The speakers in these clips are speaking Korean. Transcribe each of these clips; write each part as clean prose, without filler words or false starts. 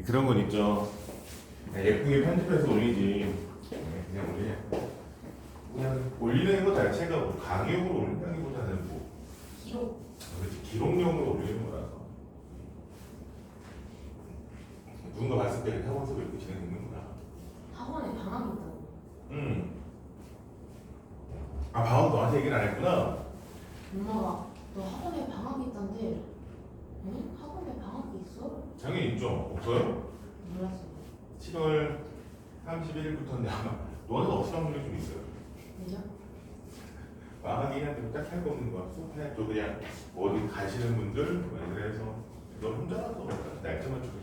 그런 건 있죠. 예쁘게 편집해서 올리지. 그냥 그냥 올리는 거 자체가 뭐 강의용으로 올린다기보다는 뭐 그렇지, 기록용으로 올리는 거라서 누군가 봤을 때 학원에서 이렇게 진행되는구나. 학원에 방학이 있다고. 아, 방학 너한테 얘기를 안 했구나. 엄마가 너 학원에 방학이 있단데. 응? 학원에 방학이 있어? 당연히 있죠. 없어요? 몰랐어. 7월 31일부터인데 아마 너한테 없으란 분이 좀 있어요. 왜죠? 방학이 한테 딱 할 거 없는 거야. 수업해 또 그냥 어디 가시는 분들 뭐 그래서 너 혼자라서 날짜 맞추고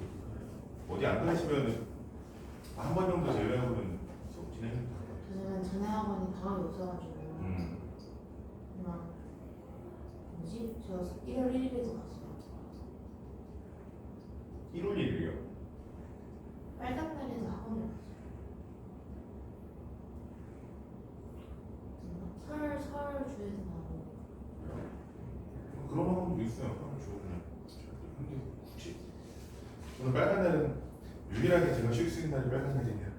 어디 안 가시면 한 번 정도 제외하고는 수업 진행할 것 같아요. 저는 전에 학원이 방학이 없어가지고. 막 뭐지? 저 1월 1일에도 갔어요. 1월 1일이요? 빨간 날에서 학원을 갔어요. 설 주에도 가고. 그런 학원도 있어요. 좋은. 근데 굳이 저는 빨간 날은 유일하게 제가 쉴 수 있는 날이 빨간 날이네요.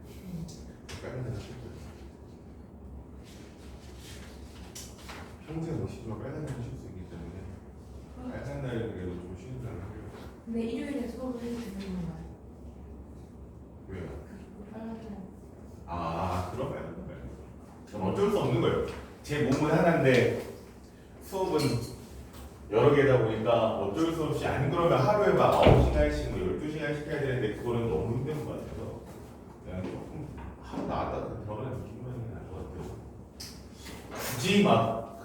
빨간 날은 쉴 거예요. 평생 못 쉬지만 빨간 날은 쉴 수 있기 때문에 빨간 날은 그래도 좀 쉬는 날을 하려고. 근데 일요일에 수업을 해도 되는 건가요? 왜요? 빨간 날. 아, 그런 말이요. 그럼 어쩔 수 없는 거예요. 제 몸은 하나인데 수업은 여러 개다 보니까 어쩔 수 없이 안 그러면 하루에 막 9시간씩 뭐 12시간씩 해야 되는데 그거는 너무 힘든 것 같아서 그냥 조금 하루 나왔다 들어가는 느낌만 나을 것 같아요. 굳이 막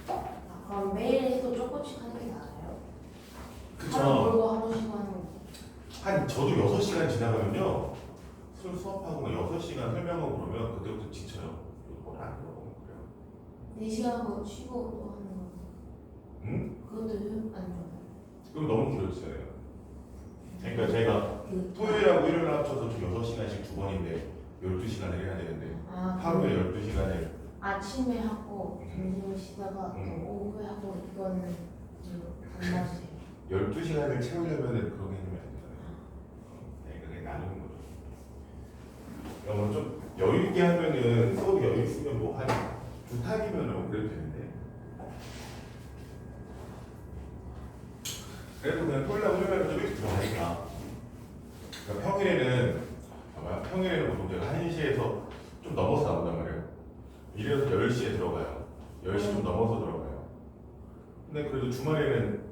아, 그럼 매일 해도 조금씩 하는 게 나아요? 하루 그쵸. 몰고 하루씩 하는 거. 한 저도 6시간 지나가면요 수업하고 6시간 설명하고 그러면 그때부터 지쳐요. 뭐안 들어보면 그래요. 4시간 하고 쉬고 또 하는 거. 응? 그것도 안 좋아요. 그럼 너무 길어지잖아요. 그러니까 제가 토요일하고 일요일 합쳐서 좀 6시간씩 두 번인데 12시간을 해야 되는데 하루에 12시간을 아침에 하고 점심을 쉬다가 또 오후에 하고 이거는 안 맞으세요. 12시간을 채우려면은 그렇게 하면 안 되잖아요. 그냥 나누는 거죠. 좀 여유 있게 하면은 수업이 여유 있으면 뭐 한 두 타임이면은 그래도 되는데. 그래도 그냥 토요일하고 일요일에 좀 일찍 들어가니까. 그러니까 평일에는 보통 제가 1시에서 좀 넘어서 나온단 말이에요. 이래서 10시에 들어가요. 10시 좀 넘어서 들어가요. 근데 그래도 주말에는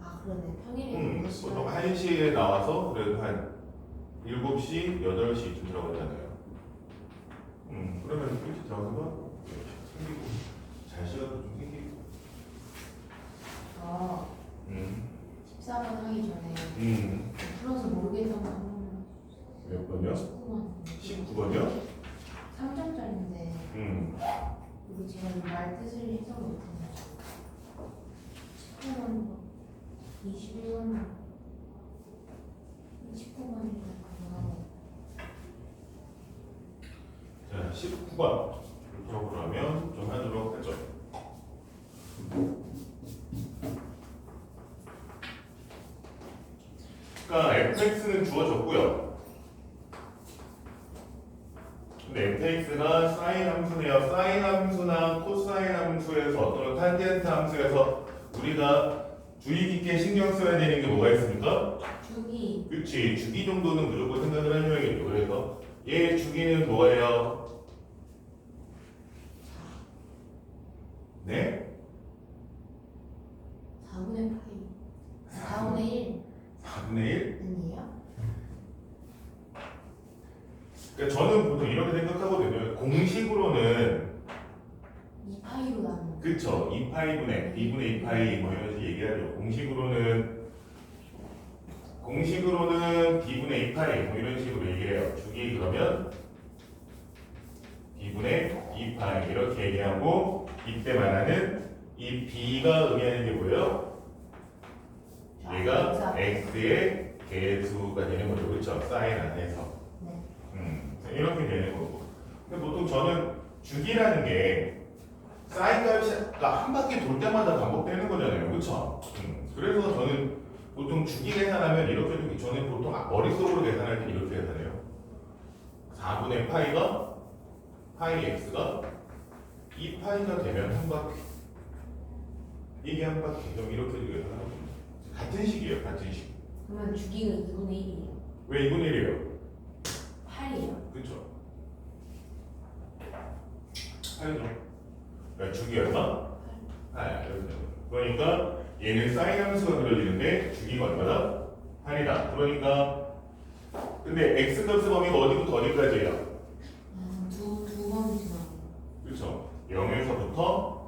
아 그러네. 평일에 보통 1시에 나와서 그래도 한 7시, 8시쯤 들어가잖아요. 그러면 일찍 들어가서 생기고 잘 시간도 좀 생기고. 아 14번 하기 전에 풀어서 모르겠다고 하면 몇 번이요? 19번 19번이요? 3점짜리인데 이거 제가 말 뜻을 해석을 못했나 18번 21번 29번이니까 자, 19번. 그러면 좀 하도록 하죠. 그러니까 fx는 주어졌고요. 근데 fx가 사인 함수네요. 사인 함수나 코사인 함수에서 어떤 탄젠트 함수에서 우리가 주의 깊게 신경 써야 되는 게 뭐가 있습니까? 주기 그렇지. 주기 정도는 무조건 생각을 해줘야겠죠. 그래서 얘 주기는 뭐예요? 네? 4분의 8 4분의 1 4분의 1? 아니에요? 그러니까 저는 보통 이렇게 생각하거든요. 공식으로는 2파이로 나누는 그쵸. 2파이분의 B분의 2파이 뭐 이런 식으로 얘기하죠. 공식으로는 B분의 2파이 뭐 이런 식으로 얘기해요. 주기 그러면 B분의 2파이 이렇게 얘기하고 이때 말하는 이 B가 의미하는 게 뭐예요? 얘가 X의 개수가 되는 거죠. 그렇죠? 사인 안에서. 네. 이렇게 되는 거고. 근데 보통 저는 주기라는 게 사인 값이 한 바퀴 돌 때마다 반복되는 거잖아요. 그렇죠? 그래서 저는 보통 주기 계산하면 이렇게 되고 저는 보통 머릿속으로 계산할 때 이렇게 계산해요. 4분의 파이가 파이 x가 2파이가 되면 한 바퀴. 이게 한 바퀴. 그럼 이렇게 계산하거든요. 같은 식이에요. 같은 식. 그러면 주기가 2분의 1이에요. 왜 2분의 1이에요? 8이에요. 그쵸? 8이죠. 그러니까 주기 얼마? 8. 그러니까 얘는 사인 함수가 그려지는데 주기가 얼마다? 8이다. 그러니까 근데 x 값의 범위가 어디부터 어디까지예요? 두 번이나. 그렇죠. 0에서부터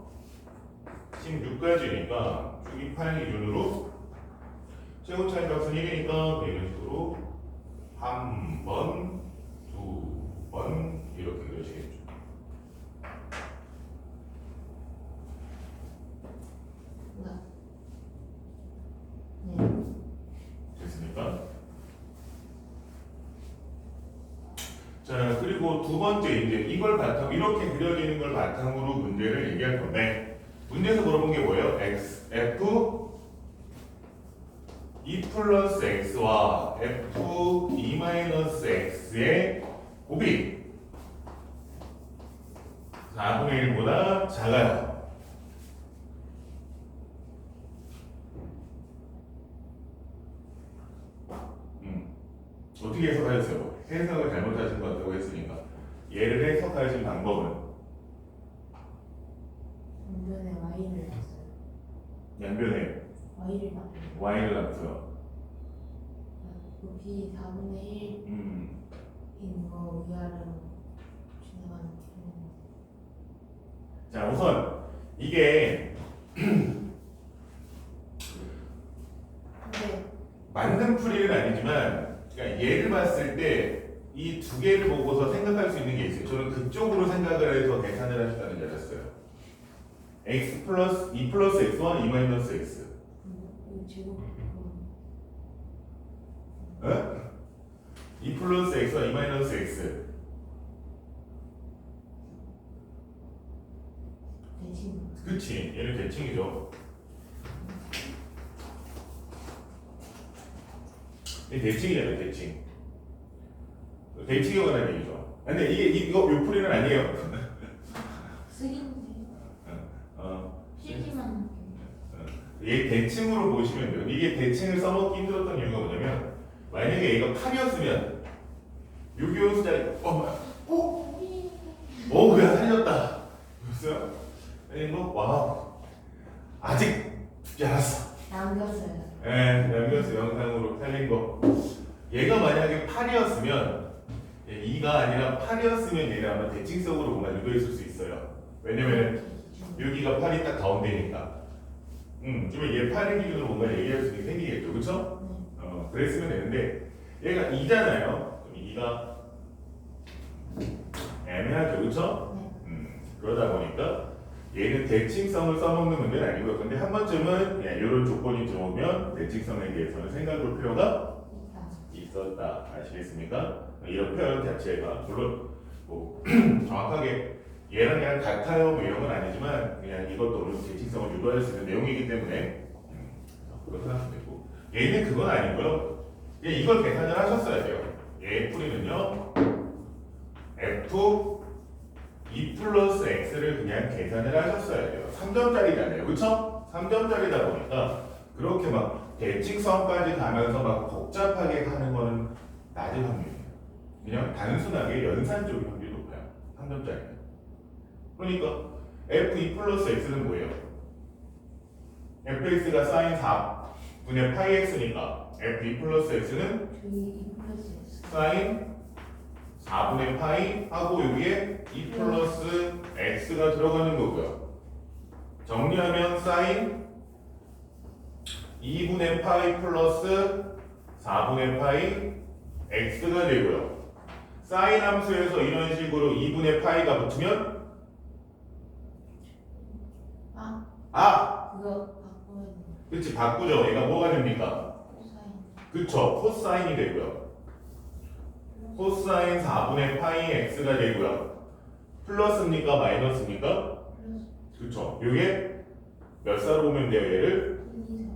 16까지니까 주기 8 기준으로 최고 차이 값은 1이니까 이런 식으로 한 번, 두 번 이렇게 그려지겠죠. 네. 됐습니까? 자, 그리고 두 번째 이제 이걸 바탕 이렇게 그려지는 걸 바탕으로 문제를 얘기할 건데 문제에서 물어본 게 뭐예요? x, f 2 플러스 x와 f 2 마이너스 x의 곱이 4분의 1보다 작아요. 어떻게 해석하셨어요? 해석을 잘못하신 것 같다고 했으니까 얘를 해석하신 방법은 양변에 y를 놨어요. 양변에 y를 놨어요. y를 놨어요. 여기 4분의 1인 거 위아래로 지나가는 게. 자, 우선 이게 근데 맞는 풀이는 아니지만 그러니까 얘를 봤을 때 이 두 개를 보고서 생각할 수 있는 게 있어요. 저는 그쪽으로 생각을 해서 계산을 하셨다는 줄 알았어요. x 플러스 2 플러스 x와 2 마이너스 x. 이 제곱 어? 2 플러스 x와 2 마이너스 x. 대신 그치, 얘는 대칭이죠. 이 대칭이잖아요, 대칭. 대칭에 관한 얘기죠. 근데 이거 요풀이는 아니에요. 쓰기인데 실기만 얘 대칭으로 보시면 돼요. 이게 대칭을 써먹기 힘들었던 이유가 뭐냐면 만약에 얘가 8이었으면 유기용 숫자리 그냥 살렸다. 보셨어요? 이거 와 아직 죽지 않았어. 남겼어요. 남겨서 영상으로 살린 거. 얘가 만약에 8이었으면 2가 아니라 8이었으면 얘는 아마 대칭성으로 뭔가 유도했을 수 있어요. 왜냐면 여기가 8이 딱 가운데니까. 그러면 얘 8의 기준으로 뭔가 얘기할 수 있는 게 생기겠죠, 그렇죠? 그랬으면 되는데 얘가 2잖아요. 그럼 2가 애매하죠, 그렇죠? 그러다 보니까 얘는 대칭성을 써먹는 문제는 아니고요. 근데 한 번쯤은 이런 조건이 들어오면 대칭성에 대해서는 생각할 필요가 있었다. 아시겠습니까? 이런 표현 자체가 물론 뭐 정확하게 얘랑 얘랑 같아요 뭐 이런 건 아니지만 그냥 이것도 대칭성을 유도할 수 있는 내용이기 때문에 그렇게 하시면 되고 얘는 그건 아니고요. 이걸 계산을 하셨어야 돼요. 얘의 풀이는요 f 2 플러스 x를 그냥 계산을 하셨어야 돼요. 3점짜리잖아요. 그쵸? 3점짜리다 보니까 그렇게 막 대칭성까지 가면서 막 복잡하게 가는 거는 낮은 확률이에요. 그냥 단순하게 연산 쪽의 확률이 높아요. 3점짜리는. 그러니까 f2 플러스 x는 뭐예요? fx가 사인 4분의 파이 x니까 f2 플러스 x는 사인 4분의 파이 하고 여기에 2 플러스 x가 들어가는 거고요. 정리하면 사인 2분의 파이 플러스 4분의 파이 x가 되고요. 사인 함수에서 이런 식으로 2분의 파이가 붙으면 그거 바꿔야 돼. 그치 바꾸죠. 얘가 뭐가 됩니까? 코사인. 그쵸 코사인이 되고요. 코사인 4분의 파이 x가 되고요. 플러스입니까? 마이너스입니까? 플러스 그쵸. 요게 몇 사로 보면 돼요 얘를? 1, 2, 3,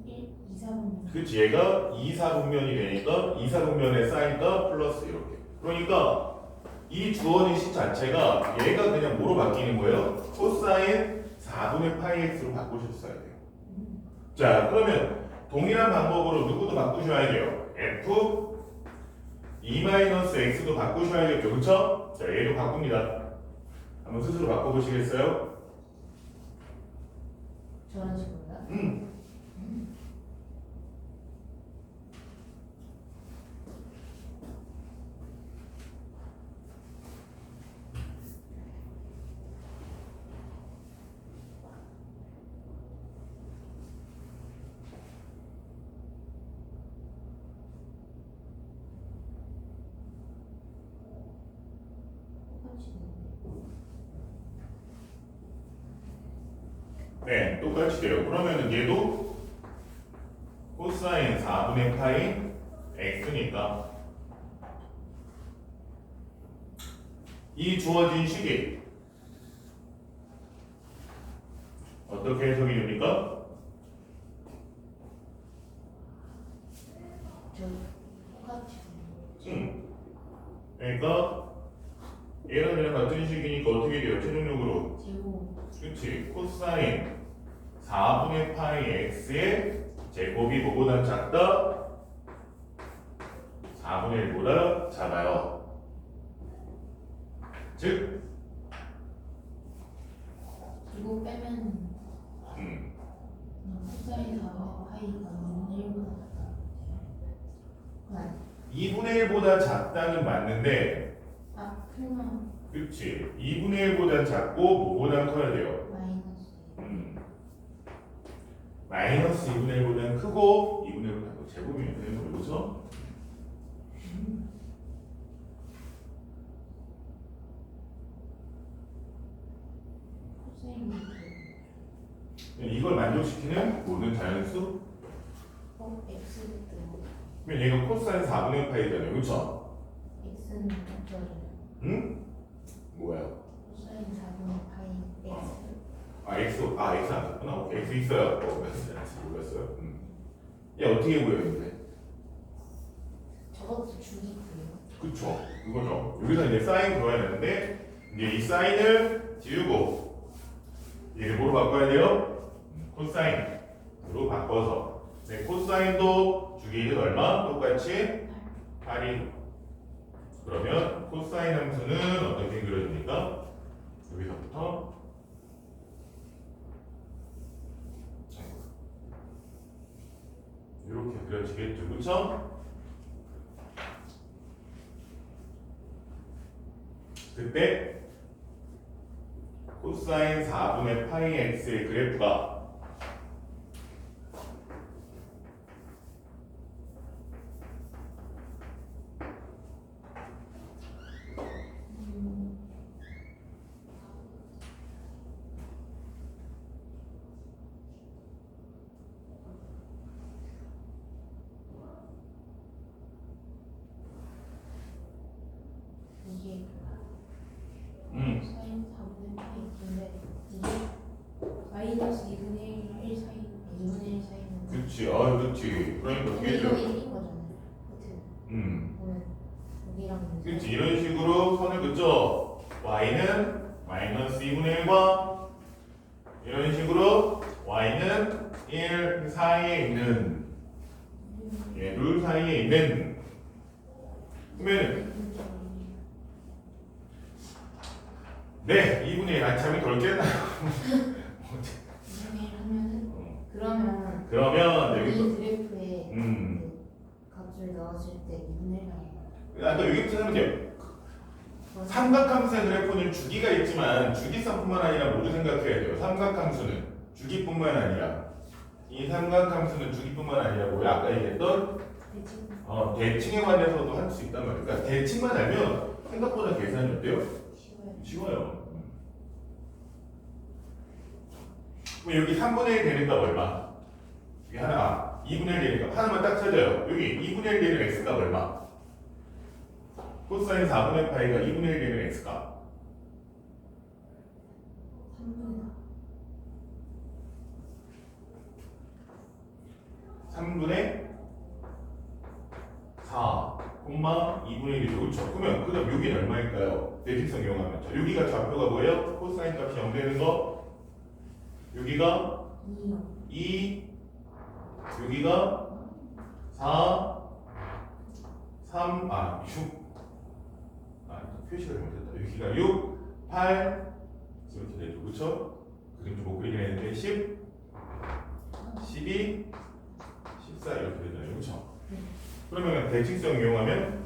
1, 2, 3, 그치, 얘가 2사분면이 되니까 2사분면의 사인과 플러스 이렇게. 그러니까 이 주어진 식 자체가 얘가 그냥 뭐로 바뀌는 거예요? 코사인 4분의 파이 x로 바꾸셨어야 돼요. 자, 그러면 동일한 방법으로 누구도 바꾸셔야 돼요. f 2-x도 바꾸셔야겠죠. 그쵸? 자, 얘도 바꿉니다. 한번 스스로 바꿔보시겠어요? 저런 식으로요? 똑같이 네, 똑같이 돼요. 그러면은 얘도 코사인 4분의 파이 x니까 이 주어진 식이 어떻게 해석이 됩니까? 저 똑같이 그러니까 얘랑 얘랑 같은 식이니까 어떻게 돼요? 최종적으로 제곱 그치, 코사인 4분의 파이 x의 제곱이 뭐보다 작다? 4분의 1보다 작아요. 즉 제곱 빼면 코사인 4분의 파이가 2분의 1보다 작다. 2분의 1보다 작다는 맞는데 아, 크면 그치, 2분의 1보다 작고 뭐보다 커야 돼요? 마이너스 마이너스 2분의 1보다는 크고 2분의 1보다 작고 제곱이면 되는 거예요. 그렇죠? 코사인 이걸 만족시키는 모든 자연수 x부터 그러면 얘가 코사인 4분의 파이잖아요. 그렇죠? x는 없어져요. 응? 뭐예요? 코사인 4분의 파이 x x 안 썼구나. 오케이. x 있어요. 몰랐어요. 얘 어떻게 보여요, 저것도 주기고요. 그쵸? 그거죠. 여기서 이제 사인 그어야 되는데 이제 이 사인을 지우고 얘를 뭐로 바꿔야 돼요? 코사인으로 바꿔서 코사인도 주기는 얼마? 똑같이 8이 그러면 코사인 함수는 어떻게 그려집니까? 여기서부터 이렇게 그려지겠죠. 그쵸? 그때 코사인 4분의 파이 x의 그래프가 이게 사인 4분의 파이 x인데 이게 마이너스 2분의 1 사인 2분의 1 사인은 그치, 그치. 그러니까 근데 그게 이거 좀 1인 거잖아요. 그치? 보면 여기랑 그치, 이런 식으로 선을 긋죠. y는 마이너스 2분의 1과 이런 식으로 y는 1 사이에 있는 둘 사이에 있는 그러면 네, 2분의 1 아참이 덜 깼나요? 2분의 1 하면은 그러면 이 여기서 그래프에 그 값을 넣었을 때 2분의 1 나와요. 또 여기부터 하면 돼요. 삼각함수의 그래프는 주기가 있지만 주기성뿐만 아니라 모두 생각해야 돼요. 삼각함수는 주기뿐만 아니라 이 삼각함수는 주기뿐만 아니라 뭐야? 아까 얘기했던 대칭에 관해서도 할 수 있단 말이에요. 그러니까 대칭만 알면 생각보다 계산이 어때요? 쉬워요. 그럼 여기 3분의 1 되는 값 얼마? 여기 하나 2분의 1 되는 값 하나만 딱 찾아요. 여기 2분의 1 되는 x값 얼마? 코사인 4분의 파이가 2분의 1 되는 x값 3분의 3분의 4, 2분의 1이죠. 그렇죠? 그러면 그 다음 여기는 얼마일까요? 대칭성 이용하면. 자, 여기가 좌표가 뭐예요? 코사인 값이 0 되는 거. 여기가 2, 여기가 4, 3, 6. 표시가 잘못됐다. 여기가 6, 8, 이렇게 되죠. 그렇죠? 그림 좀 못 그리긴 했는데 10, 12, 14 이렇게 되잖아요. 그렇죠? 그러면 대칭성 이용하면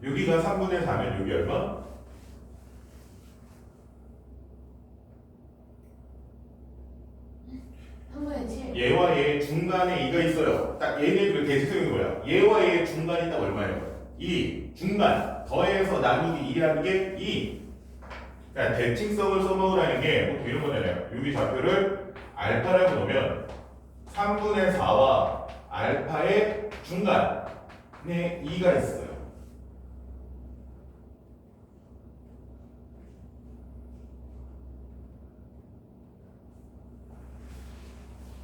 여기가 3분의 4면 여기 얼마? 3분의 7. 얘와 얘 중간에 2가 있어요. 딱 얘네들의 대칭성이 뭐야? 얘와 얘 중간이 딱 얼마예요? 2. 중간. 더해서 나누기 2라는 게 2. 그러니까 대칭성을 써먹으라는 게 보통 이런 거잖아요. 여기 좌표를 알파라고 놓으면 3분의 4와 알파의 중간에 2가 있어요.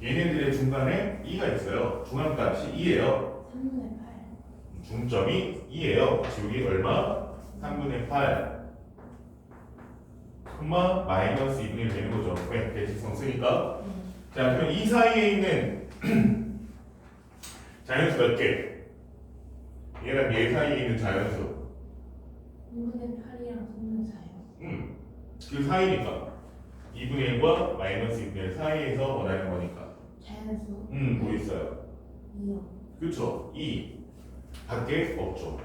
얘네들의 중간에 2가 있어요. 중앙값이 2예요. 3분의 8. 중점이 2예요. 여기 얼마? 3분의 8 마이너스 2분의 1 되는 거죠. 왜? 대칭성 쓰니까. 자, 그럼 이 사이에 있는 자연수 몇 개? 얘랑 얘 사이에 있는 자연수. 3분의 8이랑 3분의 4요. 그 사이니까 2분의 1과 마이너스 2분의 1 사이에서 원하는 거니까. 자연수. 뭐 있어요? 2요. 그렇죠. 2 밖에 없죠.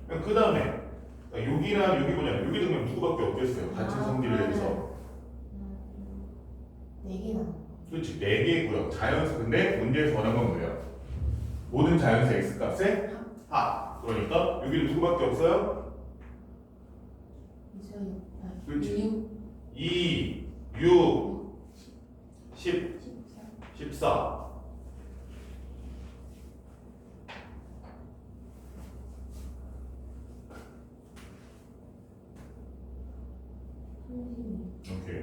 그 다음에 여기랑 여기 뭐냐? 여기 등면 누구밖에 없겠어요. 같은 성질을 해서. 4개 나온 거. 그렇지. 4개의 구역. 자연수. 근데 문제에서 원한 건 뭐예요? 모든 자연수 x값의 합. 그러니까 여기는 누구밖에 없어요? 있어요. 그렇지. 6. 2, 6, 10, 14. 14. 오케이.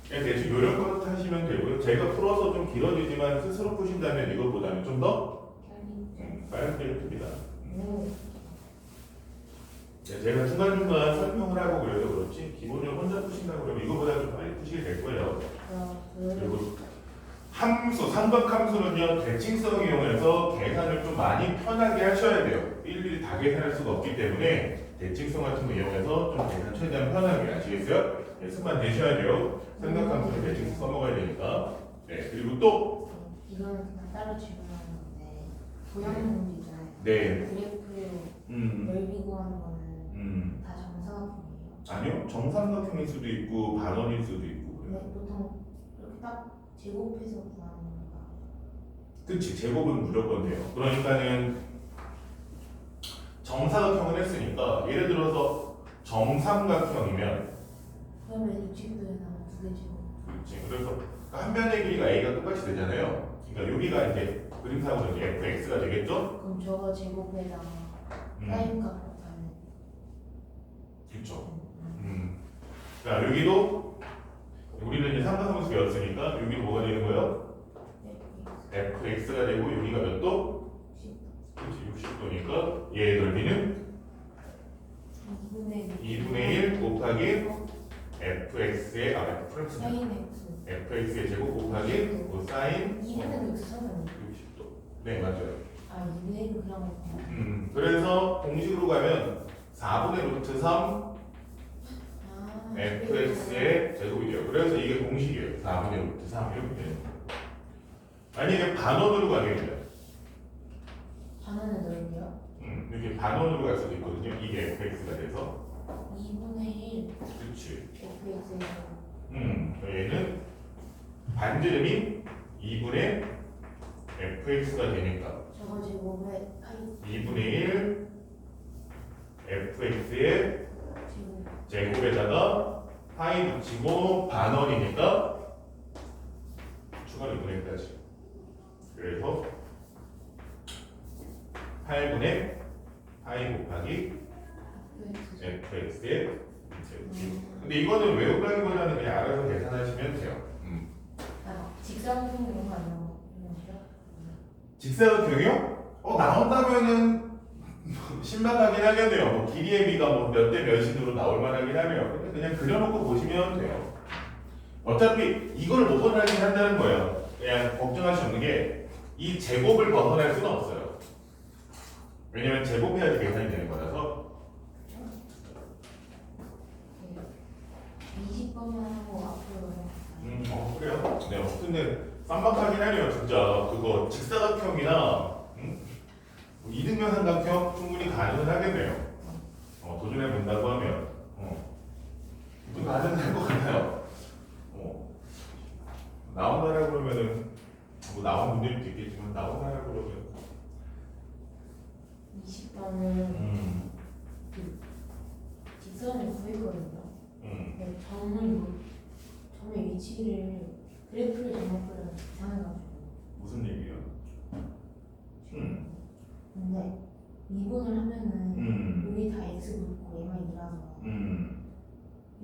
그냥 대충 요령껏 하시면 되고요. 제가 풀어서 좀 길어지지만 스스로 푸신다면 이것보다는 좀 더 빨리 풉니다. 제가 중간중간 설명을 하고 그래서 그렇지 기본적으로 혼자 푸신다고 그러면 이거보다 좀 빨리 푸시게 될 거예요. 그리고 함수, 삼각함수는요 대칭성 이용해서 계산을 좀 많이 편하게 하셔야 돼요. 일일이 다 계산할 수가 없기 때문에 대칭성 같은 거 이용해서 좀 계산 최대한 편하게 아시겠어요? 네, 습관 되셔야 돼요. 삼각함수는 대칭성 써먹어야 되니까. 네, 그리고 또 이거는 그냥 따로 질문하는 건데 도형 문제 있잖아요. 네. 그래프로 넓이 구하는 거는 다 정사각형이에요. 아니요, 정삼각형일 수도 있고 반원일 수도 있고 네, 그래요. 보통 이렇게 딱 제곱해서 구하는 건가? 그치, 제곱은 무조건 돼요. 그러니까는 정사각형을 했으니까 예를 들어서 정삼각형이면 그러면 60도에 나면 2개 제곱. 그렇지. 그래서 한 변의 길이가 a가 똑같이 되잖아요. 그러니까 여기가 이제 그림상으로 이제 fx가 되겠죠? 그럼 저거 제곱에다가 사인 값 곱하면 그렇죠. 자, 여기도 우리는 이제 삼각함수 배웠으니까 여기도 뭐가 되는 거예요? fx가 되고 여기가 몇 도? 10도. 그렇지, 60도니까 얘의 넓이는 2분의 1 곱하기 fx의 사인 x. fx의 제곱 곱하기 코사인 2분의 x 써면 60도. 네, 맞아요. 2분의 1은 그냥 곱하면 그래서 공식으로 가면 4분의 루트 3 fx의 제곱이 돼요. 그래서 이게 공식이에요. 4분의 루트 3 이렇게 되는 거예요. 만약에 반원으로 가게 되면 반원의 넓이요? 이렇게 반원으로 갈 수도 있거든요. 이게 fx가 돼서 2분의 1 그렇지. fx에서 얘는 반지름이 2분의 fx가 되니까 저거 제곱에 2분의 1 fx의 제곱. 제곱에다가 파이 붙이고 반원이니까 추가로 2분의 1까지. 그래서 8분의 파이 곱하기 fx의 제곱. 근데 이거는 외우라기보다는 그냥 알아서 계산하시면 돼요. 직사각형 이런 거 안 나오죠? 직사각형이요? 나온다면은 신박하긴 하겠네요. 뭐 길이의 비가 뭐 몇 대 몇인으로 나올 만하긴 하네요. 근데 그냥 그려놓고 보시면 돼요. 어차피 이걸 못 벗어나긴 한다는 거예요. 그냥 걱정할 수 없는 게 이 제곱을 벗어날 수는 없어요. 왜냐면 제곱해야지 계산이 되는 거라서. 20번만 하고 앞으로 그래요? 네, 근데 쌈박하긴 하네요, 진짜. 그거 직사각형이나 이등변 삼각형 충분히 가능은 하겠네요. 도전해 본다고 하면 가능할 것 같아요. 나온다라 그러면은 뭐 나온 분들도 있겠지만 나온다라 그러면 20번은 그 직선을 구했거든요. 네, 점의 위치를 그래프를 잘못보다 이상해가지고. 무슨 얘기예요? 근데 미분을 하면은 여기 다 x 붙고 얘만 2라서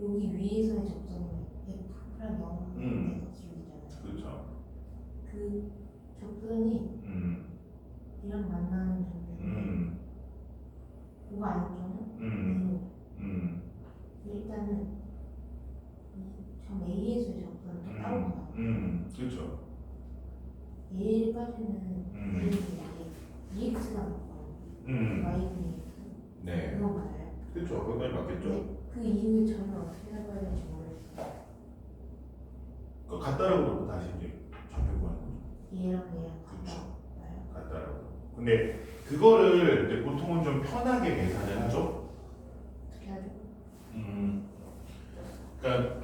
여기 위에서의 접선은 f랑 0인데 기울이잖아요. 그렇죠. 그 접선이 이랑 만나는 점인데 그거 아니면 일단은 점 A에서의 접선은 또 따로 나와요. 그렇죠. A까지는 EX가 맞고 Y분이 네. 그거 맞아요? 그렇죠. 그건 맞겠죠. 네, 그 이후에 점을 어떻게 잡아야 될지 모르겠어요. 그 같다라고 그러고 다시 이제 좌표 구하는 거죠. 얘랑 같다 그렇죠. 맞아요? 같다라고. 근데 그거를 이제 보통은 좀 편하게 계산을 하죠. 어떻게 하죠? 그러니까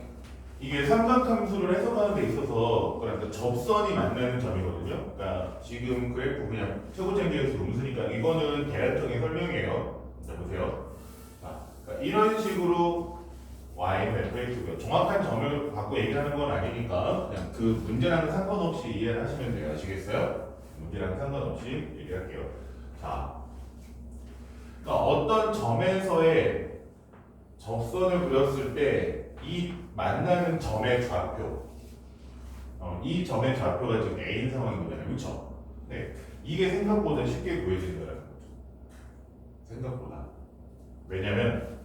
이게 삼각함수를 해석하는 데 있어서 그러니까 접선이 만나는 점이거든요. 그러니까 지금 그래프 그냥 최고점계에서 음수니까 이거는 대략적인 설명이에요. 자 보세요. 그러니까 이런 식으로 y는 fx고요. 정확한 점을 갖고 얘기하는 건 아니니까 그냥 그 문제랑은 상관없이 이해를 하시면 돼요. 아시겠어요? 문제랑은 상관없이 얘기할게요. 자, 그러니까 어떤 점에서의 접선을 그렸을 때 이 만나는 점의 좌표, 이 점의 좌표가 지금 A인 상황인 거잖아요, 그렇죠? 네, 이게 생각보다 쉽게 구해진다는 거죠. 생각보다. 왜냐면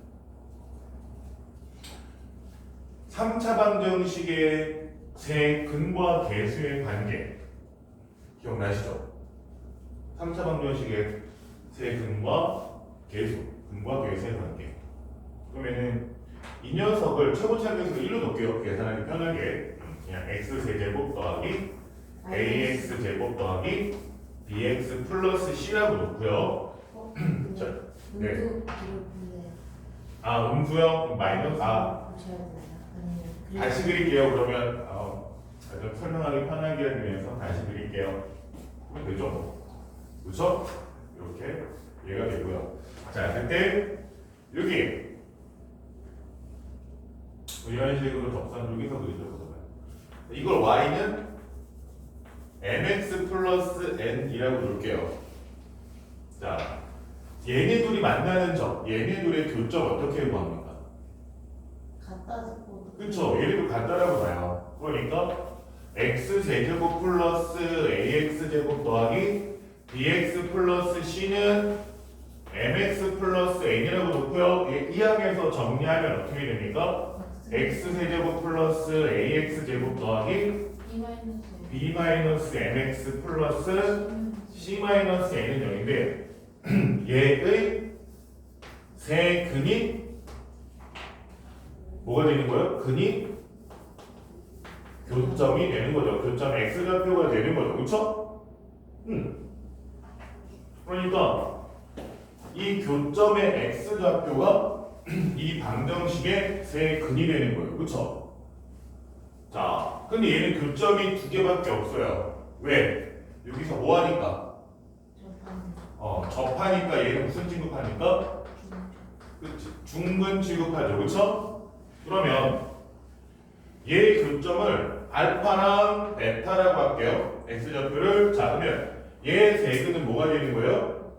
3차 방정식의 세 근과 계수의 관계 기억나시죠? 3차 방정식의 세 근과 계수의 관계. 그러면은 이 녀석을 최고차계수로 1로 놓을게요. 계산하기 편하게. 그냥 x세제곱 더하기 ax제곱 더하기 bx 플러스 c라고 놓고요. 자, 네. 음수형 마이너스 고쳐야 되나요? 아니면 다시 그릴게요. 그러면 좀 설명하기 편하게 하기 위해서 다시 그릴게요. 그러면 되죠? 그렇죠? 이렇게 얘가 되고요. 자, 그때 여기 이런 식으로 접선 여기서 그리죠. 이걸 y는 mx 플러스 n이라고 놓을게요. 자, 얘네 둘이 만나는 점, 얘네 둘의 교점 어떻게 구합니까? 갖다 듣고 그렇죠. 얘네 둘 같다라고 봐요. 그러니까 x 세제곱 플러스 ax 제곱 더하기 bx 플러스 c는 mx 플러스 n이라고 놓고요. 이 항에서 정리하면 어떻게 됩니까? x 세제곱 플러스 ax 제곱 더하기 b 마이너스 mx 플러스 c 마이너스 n은 0인데 얘의 세 근이 뭐가 되는 거예요? 근이 교점이 되는 거죠. 교점 x 좌표가 되는 거죠. 그렇죠? 그러니까 이 교점의 x 좌표가 이 방정식의 세 근이 되는 거예요. 그쵸? 자, 근데 얘는 교점이 두 개밖에 없어요. 왜? 여기서 뭐 하니까? 접하니까 얘는 무슨 취급하니까? 그치? 중근 취급하죠. 그쵸? 그러면 얘 교점을 알파랑 베타라고 할게요. x 좌표를 잡으면 얘 세 근은 뭐가 되는 거예요?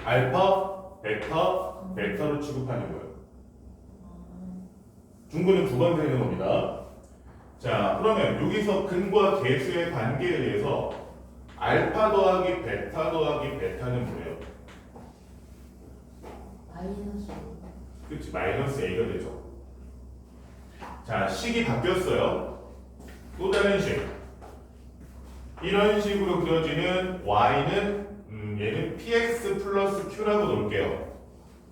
알파, 베타로 취급하는 거예요. 중근은 두 번 되는 겁니다. 자, 그러면 여기서 근과 계수의 관계에 의해서 알파 더하기 베타는 뭐예요? 마이너스 그치, 마이너스 A가 되죠. 자, 식이 바뀌었어요. 또 다른 식. 이런 식으로 그려지는 y는 얘는 px 플러스 q라고 놓을게요.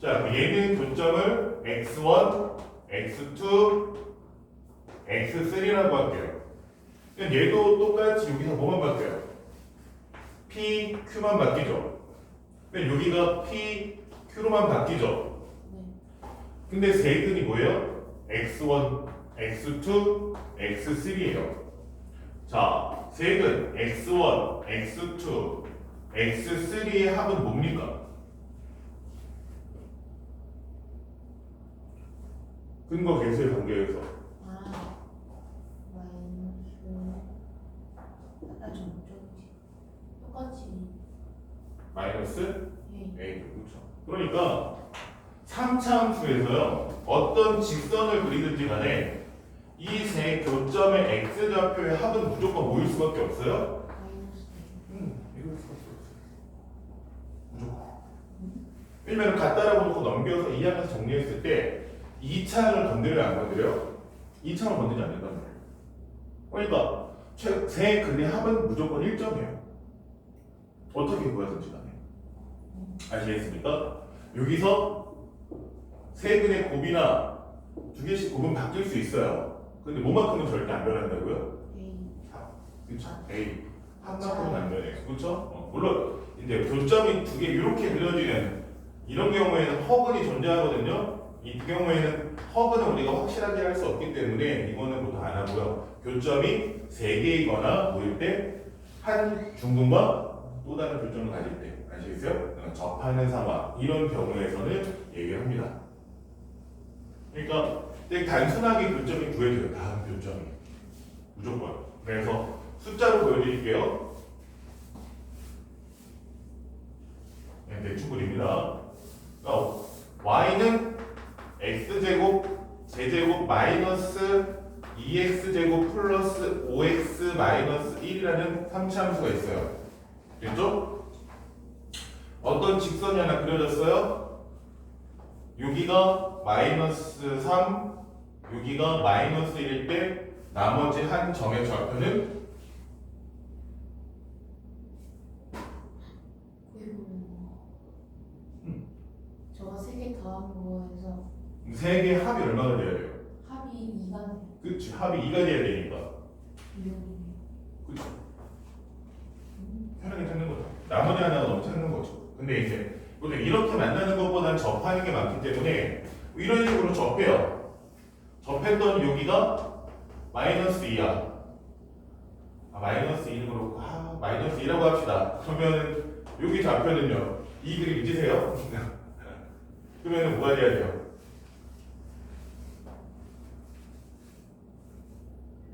자, 얘는 교점을 x1, x2, x3라고 할게요. 얘도 똑같이 여기서 뭐만 바뀌어요? p, q만 바뀌죠. 근데 여기가 p, q로만 바뀌죠. 네. 근데 세근이 뭐예요? x1, x2, x3예요. 자, 세근 x1, x2, x3의 합은 뭡니까? 근거 계수의 관계에서 아 마이너스 아좀 똑같이 마이너스 예. A. 그렇죠. 그러니까 3차함수에서요 어떤 직선을 그리든지 간에 이 세 교점의 x좌표의 합은 무조건 모일 수밖에 없어요. 마이너스 이럴 수밖에 없어요. 무조건. 왜냐면 같다라고 놓고 넘겨서 이 안에서 정리했을 때 2차를 건드려요, 안 건드려요? 2차를 건드리지 않는단 말이에요. 그러니까 세 근의 합은 무조건 1점이에요. 어떻게 구하든지 간에. 아시겠습니까? 여기서 세 근의 곱이나 두 개씩 곱은 바뀔 수 있어요. 근데 뭐만큼은 절대 안 변한다고요? A 그렇죠. A 한만큼은 안 변해요. 그렇죠? 물론 이제 교점이 두 개 이렇게 그려지는 이런 경우에는 허근이 존재하거든요. 이 경우에는 허근은 우리가 확실하게 할 수 없기 때문에 이거는 보통 안 하고요. 교점이 세 개이거나 모일 때 한 중근과 또 다른 교점을 가질 때 아시겠어요? 접하는 상황 이런 경우에서는 얘기를 합니다. 그러니까 되게 단순하게 교점이 구해져요. 다음 교점이 무조건. 그래서 숫자로 보여드릴게요. 네, 대충 그립니다. 그러니까 y는 x제곱 제제곱 마이너스 2x제곱 플러스 5x 마이너스 1이라는 3차함수가 있어요. 됐죠? 어떤 직선이 하나 그려졌어요? 여기가 마이너스 3, 여기가 마이너스 1일 때 나머지 한 점의 좌표는 그리고 저가 세 개 더한 거에서 세 개 합이 얼마나 돼야 돼요? 합이 2가 그치, 합이 2가 돼야 되니까. 이용이네요. 그치. 편하게 찾는 거죠. 나머지 하나가 너무 찾는 거죠. 근데 이제 보통 이렇게 만나는 것보다는 접하는 게 많기 때문에 이런 식으로 접해요. 접했던 여기가 마이너스 2야. 마이너스 2는 그렇고, 마이너스 2라고 합시다. 그러면 여기 좌표는요. 이 그림 잊으세요? 그러면 뭐가 돼야 돼요?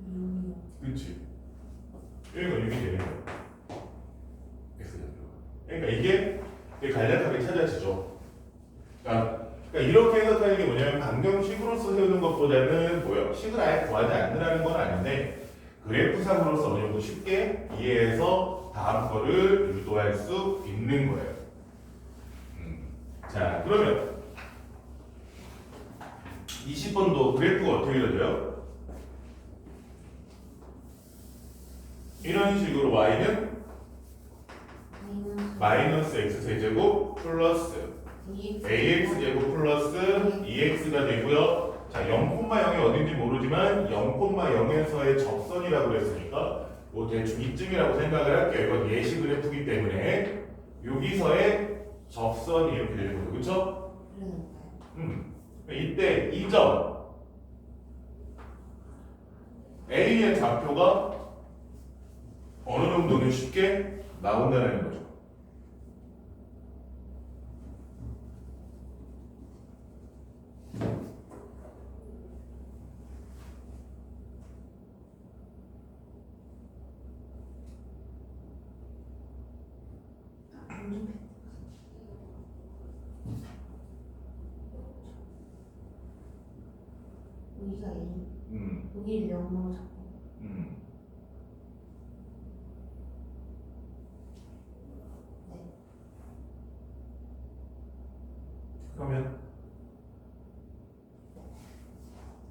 이용이요. 그치. 여기가 6이 되는 거예요. 그러니까 이게 되게 간략하게 찾아지죠. 그러니까 이렇게 해석하는 게 뭐냐면 방금 식으로서 세우는 것보다는 뭐예요? 식을 아예 구하지 않는다는 건 아닌데 그래프상으로서 어느 정도 쉽게 이해해서 다음 거를 유도할 수 있는 거예요. 자, 그러면 20번도 그래프가 어떻게 그려져요? 이런 식으로 y는 마이너스 x세제곱 플러스 ax제곱 플러스 2x가 되고요. 자, 0,0이 어딘지 모르지만 0,0에서의 접선이라고 그랬으니까 뭐 대충 이쯤이라고 생각을 할게요. 이건 예시 그래프이기 때문에 여기서의 접선이 이렇게 되는 거죠. 그렇죠? 이때 이 점 A의 좌표가 어느 정도는 쉽게 나온다는 거죠. 여기가 A 여기를 0으로 잡고 그러면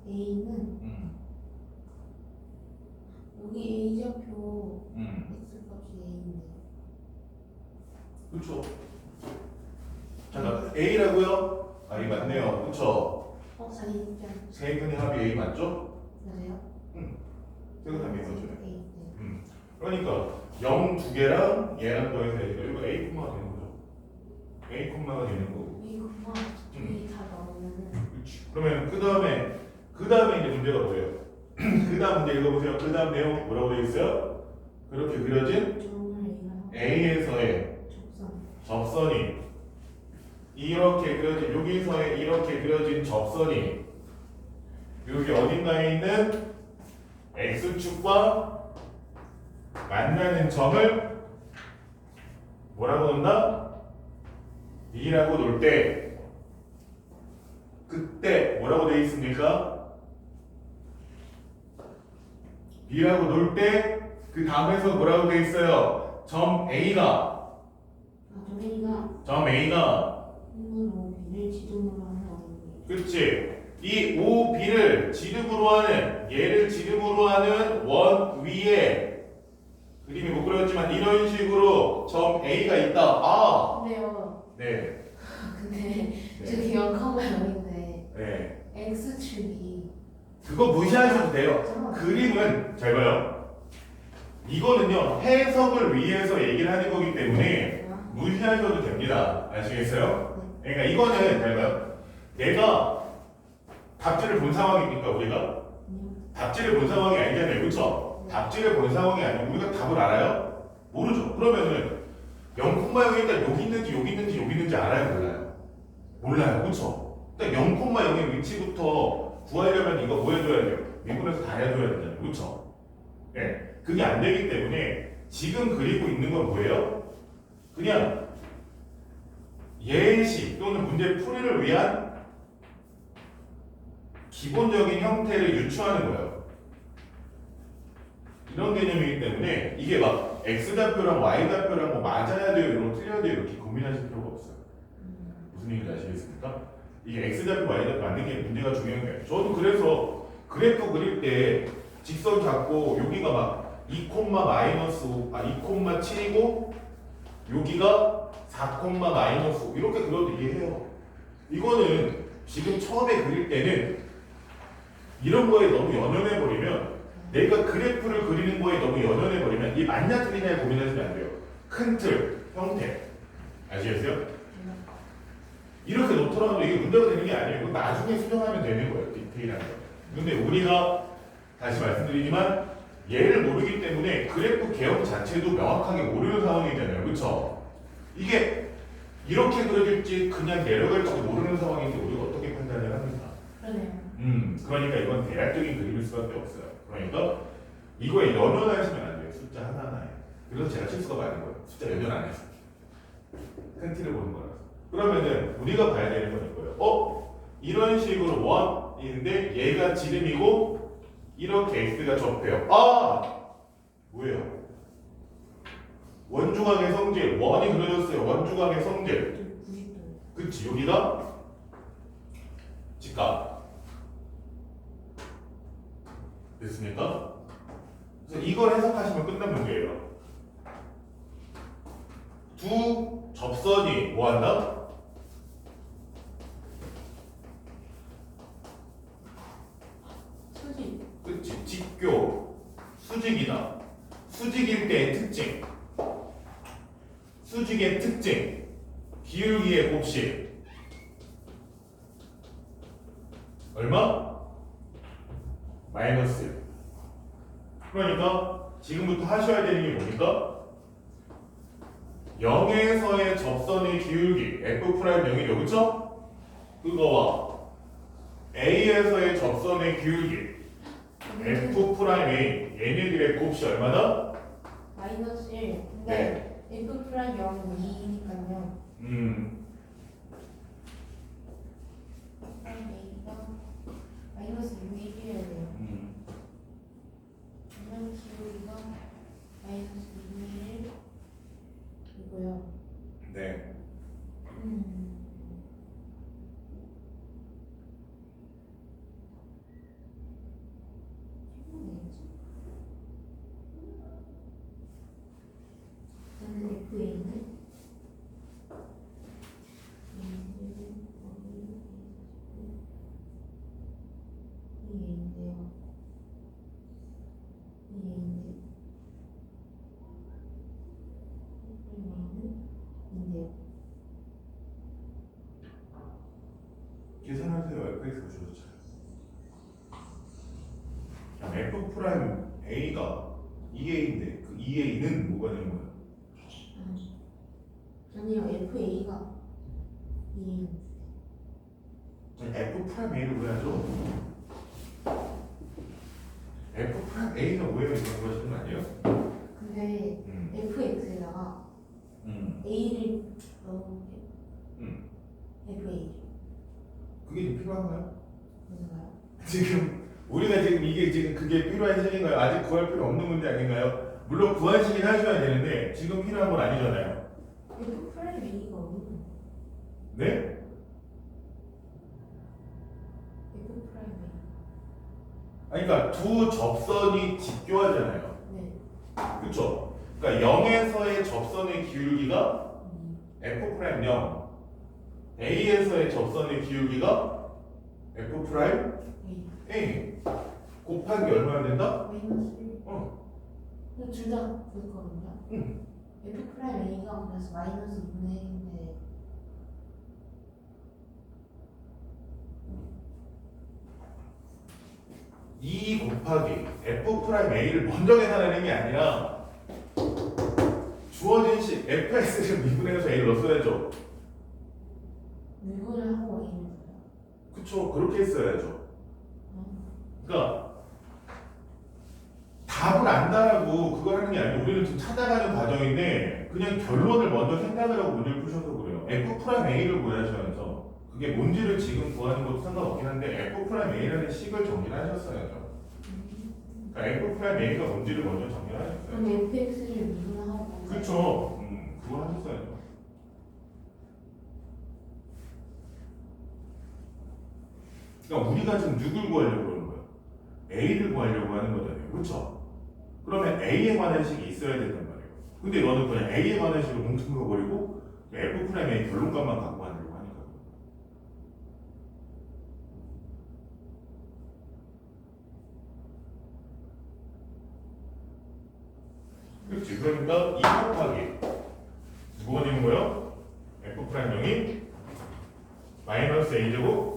A는 여기 A 좌표 x 값이 A인데 그렇죠. 잠깐 A라고요? 아, 이 맞네요. 그렇죠. 자기장 세근의 합이 A 맞죠? 맞아요? 세근 합이 A 맞죠? A 네. 그러니까 0 두 개랑 얘랑 더해서 이거 A 콤마가 되는 거죠. A 콤마가 되는 거고. 이거만 둘이 다 나오면은 그렇지. 그러면 그 다음에 이제 문제가 뭐예요? 그 다음 문제 읽어보세요. 그 다음 내용 뭐라고 되어 있어요? 그렇게 그려진 점을 A에서의 접선이 이렇게 그려진 여기서의 이렇게 그려진 접선이 여기 어딘가에 있는 X축과 만나는 점을 뭐라고 놓는다? B라고 놓을 때 그때 뭐라고 되어 있습니까? B라고 놓을 때 그 다음에서 뭐라고 되어 있어요? 점 A가 힘으로 B를 지름으로 하는 어린이 그치? 이 OB를 지름으로 하는 얘를 지름으로 하는 원 위에 그림이 못 그렸지만 이런 식으로 점 A가 있다. 아! 근데요 네. 근데 저기 0,0인데 네. X축이 그거 무시하셔도 돼요. 그림은 잘 봐요. 이거는요 해석을 위해서 얘기를 하는 거기 때문에 무시하셔도 됩니다. 아시겠어요? 그러니까 이거는 잘 봐요. 내가 답지를 본 상황이니까 우리가 답지를 본 상황이 아니잖아요. 그렇죠? 답지를 본 상황이 아니고 우리가 답을 알아요? 모르죠. 그러면은 0,0이 일단 여기 있는지 알아요? 몰라요? 몰라요. 그렇죠? 일단 0,0의 위치부터 구하려면 이거 뭐 해줘야 돼요? 미분에서 다 해줘야 되잖아요. 그렇죠? 네. 그게 안 되기 때문에 지금 그리고 있는 건 뭐예요? 그냥 예시 또는 문제 풀이를 위한 기본적인 형태를 유추하는 거예요. 이런 개념이기 때문에 이게 막 X좌표랑 Y좌표랑 뭐 맞아야 돼요, 이런 거 틀려야 돼요 이렇게 고민하실 필요가 없어요. 무슨 얘기인지 아시겠습니까? 이게 X좌표, Y좌표 맞는 게 문제가 중요한 거예요. 저도 그래서 그래프 그릴 때 직선 잡고 여기가 막 2,-7이고 여기가 4,-5 이렇게 그려도 이해해요. 이거는 지금 처음에 그릴 때는 이런 거에 너무 연연해버리면 내가 그래프를 그리는 거에 너무 연연해버리면 이 맞냐 틀리냐에 고민하시면 안 돼요. 큰 틀, 형태 아시겠어요? 이렇게 놓더라도 이게 문제가 되는 게 아니에요. 이건 나중에 수정하면 되는 거예요. 디테일한 거. 근데 우리가 다시 말씀드리지만 얘를 모르기 때문에 그래프 개형 자체도 명확하게 모르는 상황이잖아요. 그렇죠? 이게 이렇게 그려질지 그냥 내려갈지도 모르는 상황인데 우리가 어떻게 판단을 합니까? 그러네요. 그러니까 이건 대략적인 그림일 수밖에 없어요. 그러니까 이거에 연연하시면 안 돼요. 숫자 하나하나에. 그래서 제가 실수가 많은 거예요. 숫자 연연 안 해서. 큰 틀을 보는 거라서. 그러면은 우리가 봐야 되는 건 이거예요. 이런 식으로 원인데 얘가 지름이고 이렇게 x가 접해요. 아! 뭐예요? 원주각의 성질. 원이 그려졌어요. 원주각의 성질. 90도. 그치? 여기가 직각. 됐습니까? 그래서 이걸 해석하시면 끝난 문제예요. 두 접선이 뭐 한다? 수직. 그치? 직교. 수직이다. 수직일 때의 특징. 수직의 특징. 기울기의 곱식. 얼마? 마이너스. 그러니까 지금부터 하셔야 되는 게 뭡니까? 0에서의 접선의 기울기 F'0이죠. 그쵸? 그거와 A에서의 접선의 기울기 F'A 얘네들의 곱이 얼마나? 마이너스 1. 근데 F 프라임 0은 2니까요. A가 마이너스 6이 돼야 돼요. 그러면 기울기가 마이너스 2 이고요. 네. fx가 주어졌잖아요. 그럼 f 프라임 a가 2a인데 그 2a는 뭐가 되는 거예요? 아니요, FA가 이 f 프라임 a를 구해야죠. f 프라임 a가 뭐예요? 이런 거 하시는 거 아니에요? 근데 FX에다가 A를 넣으면 FA 그게 지금 필요한가요? 뭔가요? 지금 우리가 지금 이게 지금 그게 필요한 시기인가요? 아직 구할 필요 없는 문제 아닌가요? 물론 구하시긴 하셔야 되는데 지금 필요한 건 아니잖아요. F 프라임 A가 없는 네? F 프라임 A 아니, 그러니까 두 접선이 직교하잖아요. 네 그쵸? 그러니까 0에서의 접선의 기울기가 f 프라임 0, a에서의 접선의 기울기가 f 프라임 A a 곱하기 얼마나 된다? 마이너스 1 어, 둘다 그거든요. F 프라임 A가 그래서 마이너스 2분의 1인데 이 곱하기 f 프라임 a를 먼저 계산하는 게 아니라 주어진 식 fx를 미분해서 a를 넣었어야죠. 미분을 하고 A를 줘요. 그쵸? 그렇게 했어야죠. 그러니까 답을 안다라고 그거 하는 게 아니고 우리는 지금 찾아가는 과정인데 그냥 결론을 먼저 생각을 하고 문제를 푸셔서 그래요. f 프라임 a를 구하셔야죠. 그게 뭔지를 지금 구하는 것도 상관없긴 한데 f 프라임 a라는 식을 정리를 하셨어야죠. 그러니까 f 프라임 a가 뭔지를 먼저 정리를 하셨어요. 그럼 FX를 미분하고 그쵸? 그거 하셨어야죠. 그러니까 우리가 지금 누굴 구하려고 그러는 거예요? a를 구하려고 하는 거잖아요. 그쵸? 그러면 a에 관한 식이 있어야 된단 말이에요. 근데 너는 그냥 a에 관한 식을 뭉뚱그려버리고 f 프라임 a 결론값만 갖고 가려고 하니까. 그렇지. 그러니까 2 곱하기 뭐가 되는 거예요? f 프라임 0이 마이너스 a제곱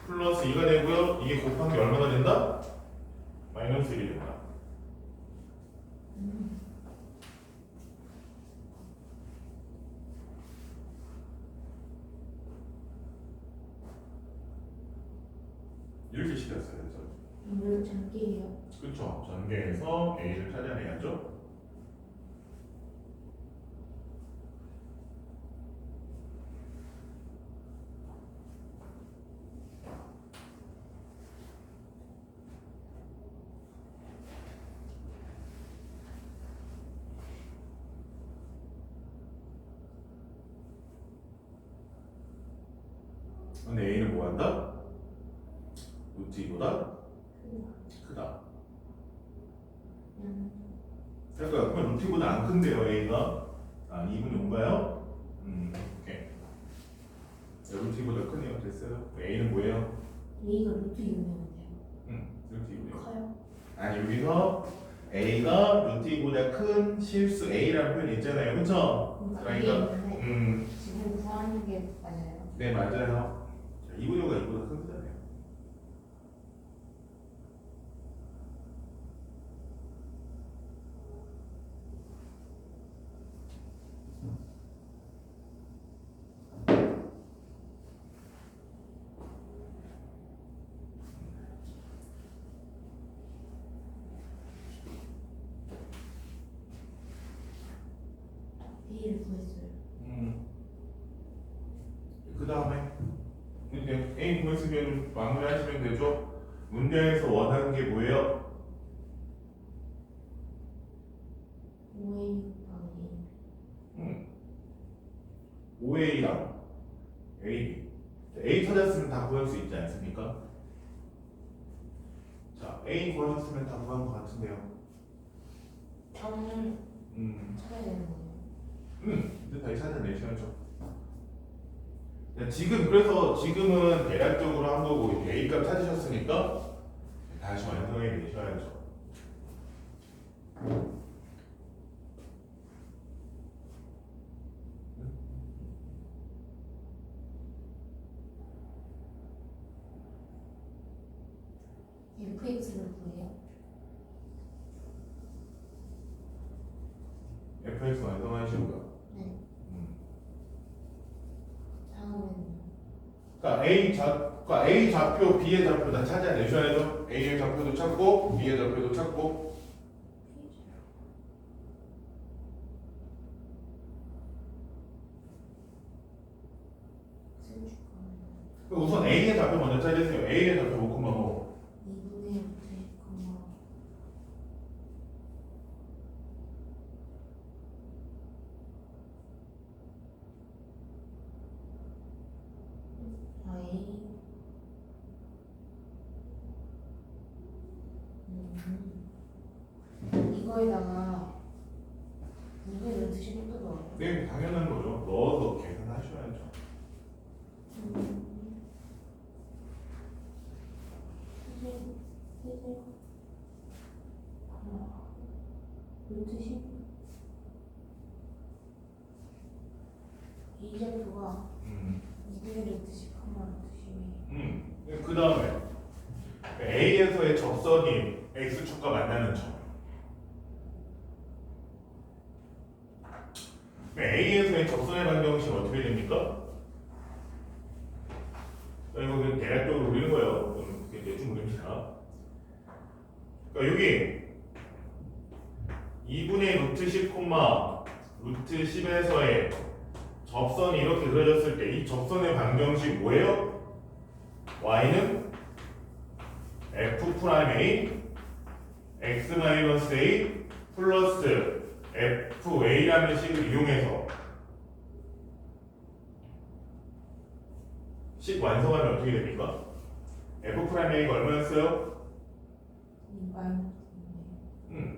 플러스 2가 되고요. 이게 곱한 게 얼마나 된다? 마이너스 1이 된다. 이렇게 시켰어요. 그래서 이걸 전개해요. 그렇죠. 전개해서 a를 찾아내야죠. 근데 a는 뭐 한다? 루트 2보다 크다. 그러니까 그러면 루트 2보다 안 큰데요, a가. 아, 2분의 5인가요? 오케이. 루트 2보다 크네요. 됐어요. a는 뭐예요? A가 루트 6이면 돼요. 루트 2분의 5. 커요? 아니, 여기서 a가 루트 2보다 큰 실수 a라는 표현이 있잖아요. 그쵸? 그러니까 지금 구하는 게 맞아요. 네, 맞아요. 2분의 5가 2보다 큰 거잖아요. A를 구했어요. 그 다음에 이제 A 구했으면 마무리하시면 되죠. 문제에서 원하는 게 뭐예요? 5A 곱하기 5A랑 A. A 찾았으면 다 구할 수 있지 않습니까? 자, A 구하셨으면 다 구한 것 같은데요. 0을 찾아야 되는 거예요. 이제 다시 찾아내셔야죠. 지금 그래서 지금은 대략적으로 한 거고 이제 A 값 찾으셨으니까 다시 완성해 내셔야죠. fx를 구해요. fx 완성하시고요. 네. 다음에는 그러니까 A 좌표, B의 좌표 다 찾아내셔야죠. A의 좌표도 찾고 B의 좌표도 찾고. 우선 A의 좌표 먼저 찾으세요. A의 좌표 5,5. 2분의 90, A 이거에다가 2분의 16도 넣어요. 네, 당연한 거죠. 넣어서 계산하셔야죠. 루트 10 이 좌표가 2분의 루트 10, 루트 12. 그 다음에 A에서의 접선이 X축과 만나는 점. A에서의 접선의 방정식은 어떻게 됩니까? 이거 그냥 대략적으로 그리는 거예요. 그게 대충 그립니다. 그러니까 여기 2분의 루트 10, 루트 10에서의 접선이 이렇게 그려졌을 때 이 접선의 방정식 뭐예요? y는 f'(a) x-a 플러스 fa라는 식을 이용해서 식 완성하면 어떻게 됩니까? f'a가 얼마였어요?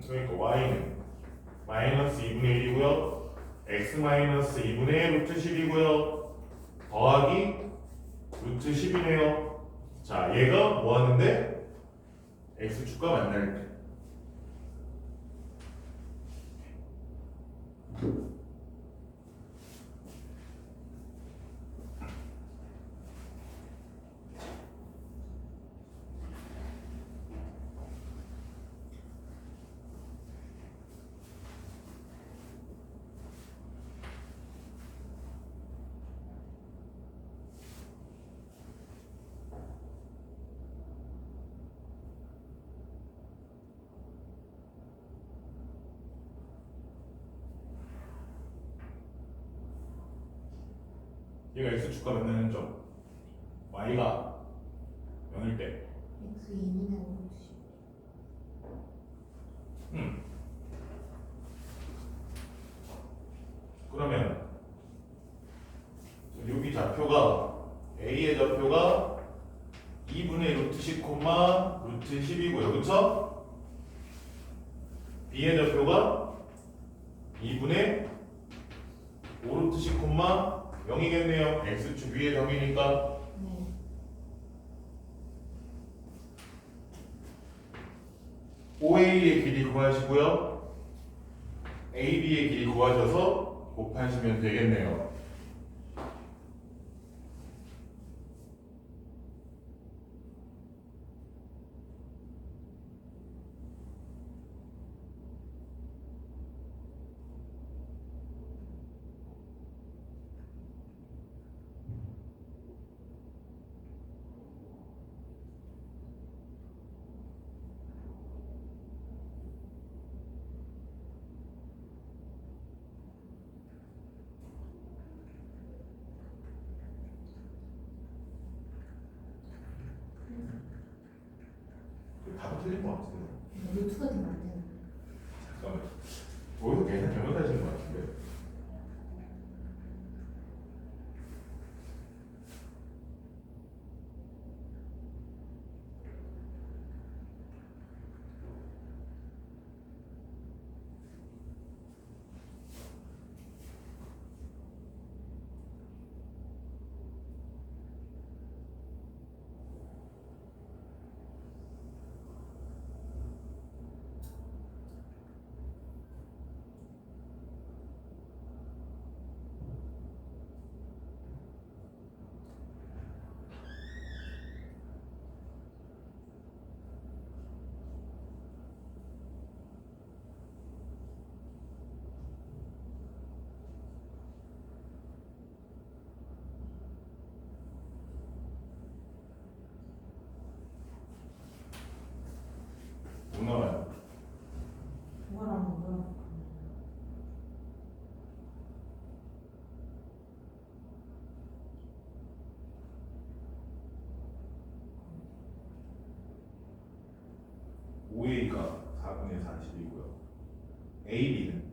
그러니까 y는 마이너스 2분의 1이고요 x 마이너스 2분의 루트 10이고요 더하기 루트 10이네요. 자, 얘가 뭐 하는데? x축과 만날 때. 얘가 x축과 만나는 점 y가 0일 때 x 2분의 루트 10. 그러면 여기 좌표가 A의 좌표가 2분의 루트 10, 루트 10이고요 그쵸? B의 좌표가 2분의 5 루트 10, 0이겠네요. x축 위에 0이니까 네. OA의 길이 구하시고요. AB의 길이 구하셔서 곱하시면 되겠네요. 답은 틀린 것 같은데. 루트가 되면 안 되는 잠깐만. 거기서 계산 잘못하신 것 같은데. AB는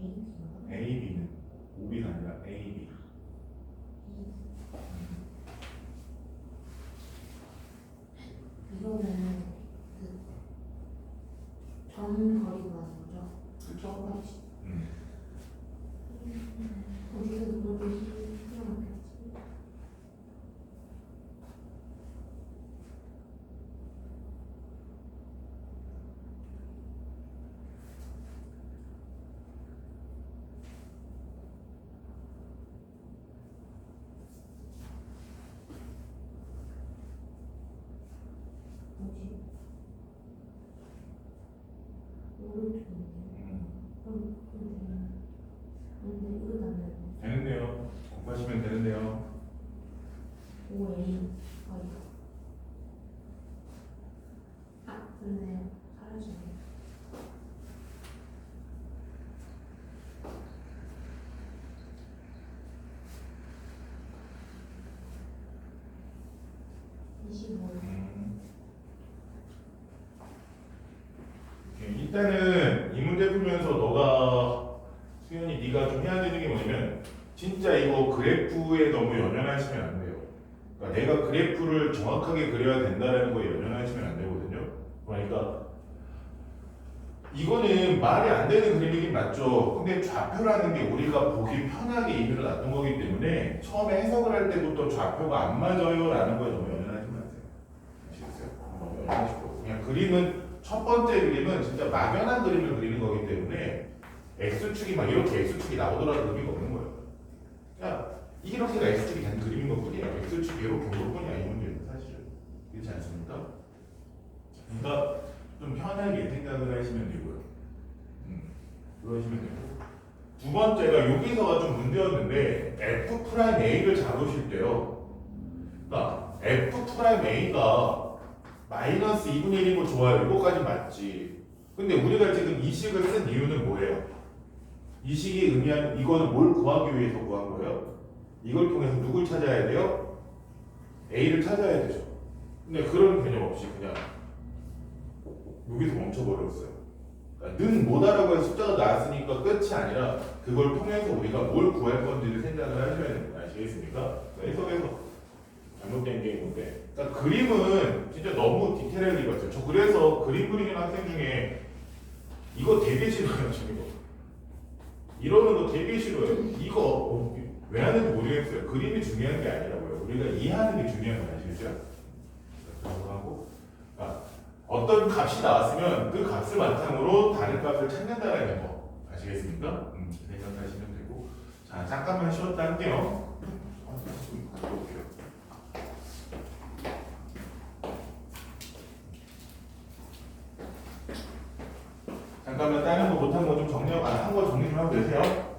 AB인가? AB는 OB가 아니라 AB. 이거는 그전 거리고 하는 거죠? 그쵸? 어디서 그걸 설명하겠지? 뭐지? 오른쪽인데. 근데 이건 안 되네. 되는데요. 곱하시면 되는데요. OA 거리가. 아, 그러네요. 사라지네. 일단은 이 문제 풀면서 너가 수현이 네가 좀 해야 되는 게 뭐냐면 진짜 이거 그래프에 너무 연연하시면 안 돼요. 그러니까 내가 그래프를 정확하게 그려야 된다는 거에 연연하시면 안 되거든요. 그러니까 이거는 말이 안 되는 그림이긴 맞죠. 근데 좌표라는 게 우리가 보기 편하게 임의로 놨던 거기 때문에 처음에 해석을 할 때부터 좌표가 안 맞아요라는 거에 너무 연연하지 마세요. 아시겠어요? 너무 연연하시고 그냥 그림은 첫 번째 그림은 진짜 막연한 그림을 그리는 거기 때문에 X축이 막 이렇게 X축이 나오더라도 의미가 없는 거예요. 그냥 이렇게가 X축이 된 그림인 것 뿐이에요. X축이 이렇게 온 것 뿐이야. 이 문제는 사실은. 그렇지 않습니까? 그러니까 좀 편하게 생각을 하시면 되고요. 그러시면 되고. 두 번째가 여기서가 좀 문제였는데 F'A를 잡으실 때요. 그러니까 F'A가 마이너스 2분의 1이고 좋아요. 이거까지 맞지. 근데 우리가 지금 이 식을 쓴 이유는 뭐예요? 이 식이 의미하는 이거는 뭘 구하기 위해서 구한 거예요? 이걸 통해서 누굴 찾아야 돼요? A를 찾아야 되죠. 근데 그런 개념 없이 그냥 여기서 멈춰버렸어요. 그러니까 는 뭐다라고 해서 숫자가 나왔으니까 끝이 아니라 그걸 통해서 우리가 뭘 구할 건지를 생각을 하셔야 됩니다. 아시겠습니까? 해석에서 잘못된 게 있는데 그러니까 그림은 진짜 너무 디테일하게 봤어요. 저 그래서 그림 그리는 학생 중에 이거 되게 싫어요. 저 이거 이러는 거 되게 싫어요. 이거 왜 하는지 모르겠어요. 그림이 중요한 게 아니라고요. 우리가 이해하는 게 중요한 거 아시겠죠? 그렇다고 하고 어떤 값이 나왔으면 그 값을 바탕으로 다른 값을 찾는다는 거 아시겠습니까? 생각하시면 되고 자 잠깐만 쉬었다 할게요. 좀 갔다 올게요. 잠깐만 다른 거 못한 거 좀 정리하고 한 거 정리 좀 하고 계세요.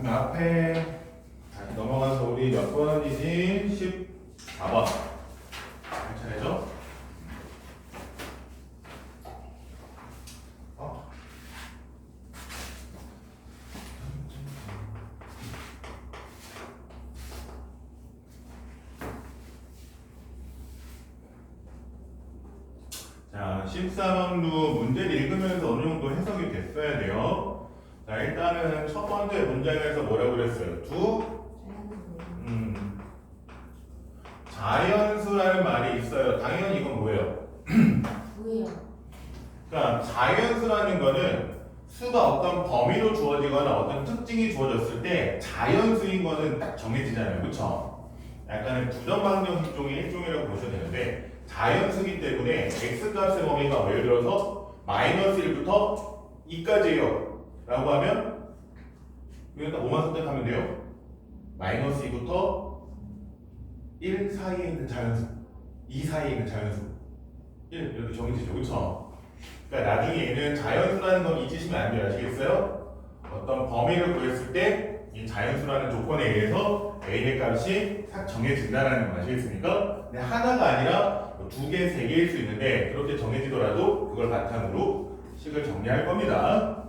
그럼 앞에 다시 넘어가서 우리 몇 번이지? 14번. 할 차례죠? 자, 14번도 문제를 읽으면서 어느 정도 해석이 됐어야 돼요. 자, 일단은 첫 번째 문장에서 뭐라고 그랬어요? 자연수라는 말이 있어요. 당연히 이건 뭐예요? 뭐예요? 그러니까 자연수라는 거는 수가 어떤 범위로 주어지거나 어떤 특징이 주어졌을 때 자연수인 거는 딱 정해지잖아요. 그렇죠? 약간의 부정방정식 중의 일종이라고 보셔야 되는데 자연수기 때문에 x값의 범위가 뭐 예를 들어서 마이너스 1부터 2까지예요 라고 하면 여기다 뭐만 선택하면 돼요? 마이너스 2부터 1 사이에 있는 자연수 2 사이에 있는 자연수 1 이렇게 정해지죠. 그쵸? 그러니까 나중에 얘는 자연수라는 건 잊으시면 안 돼요. 아시겠어요? 어떤 범위를 구했을 때 이 자연수라는 조건에 의해서 a의 값이 딱 정해진다는 거 아시겠습니까? 근데 하나가 아니라 두 개, 세 개일 수 있는데 그렇게 정해지더라도 그걸 바탕으로 식을 정리할 겁니다.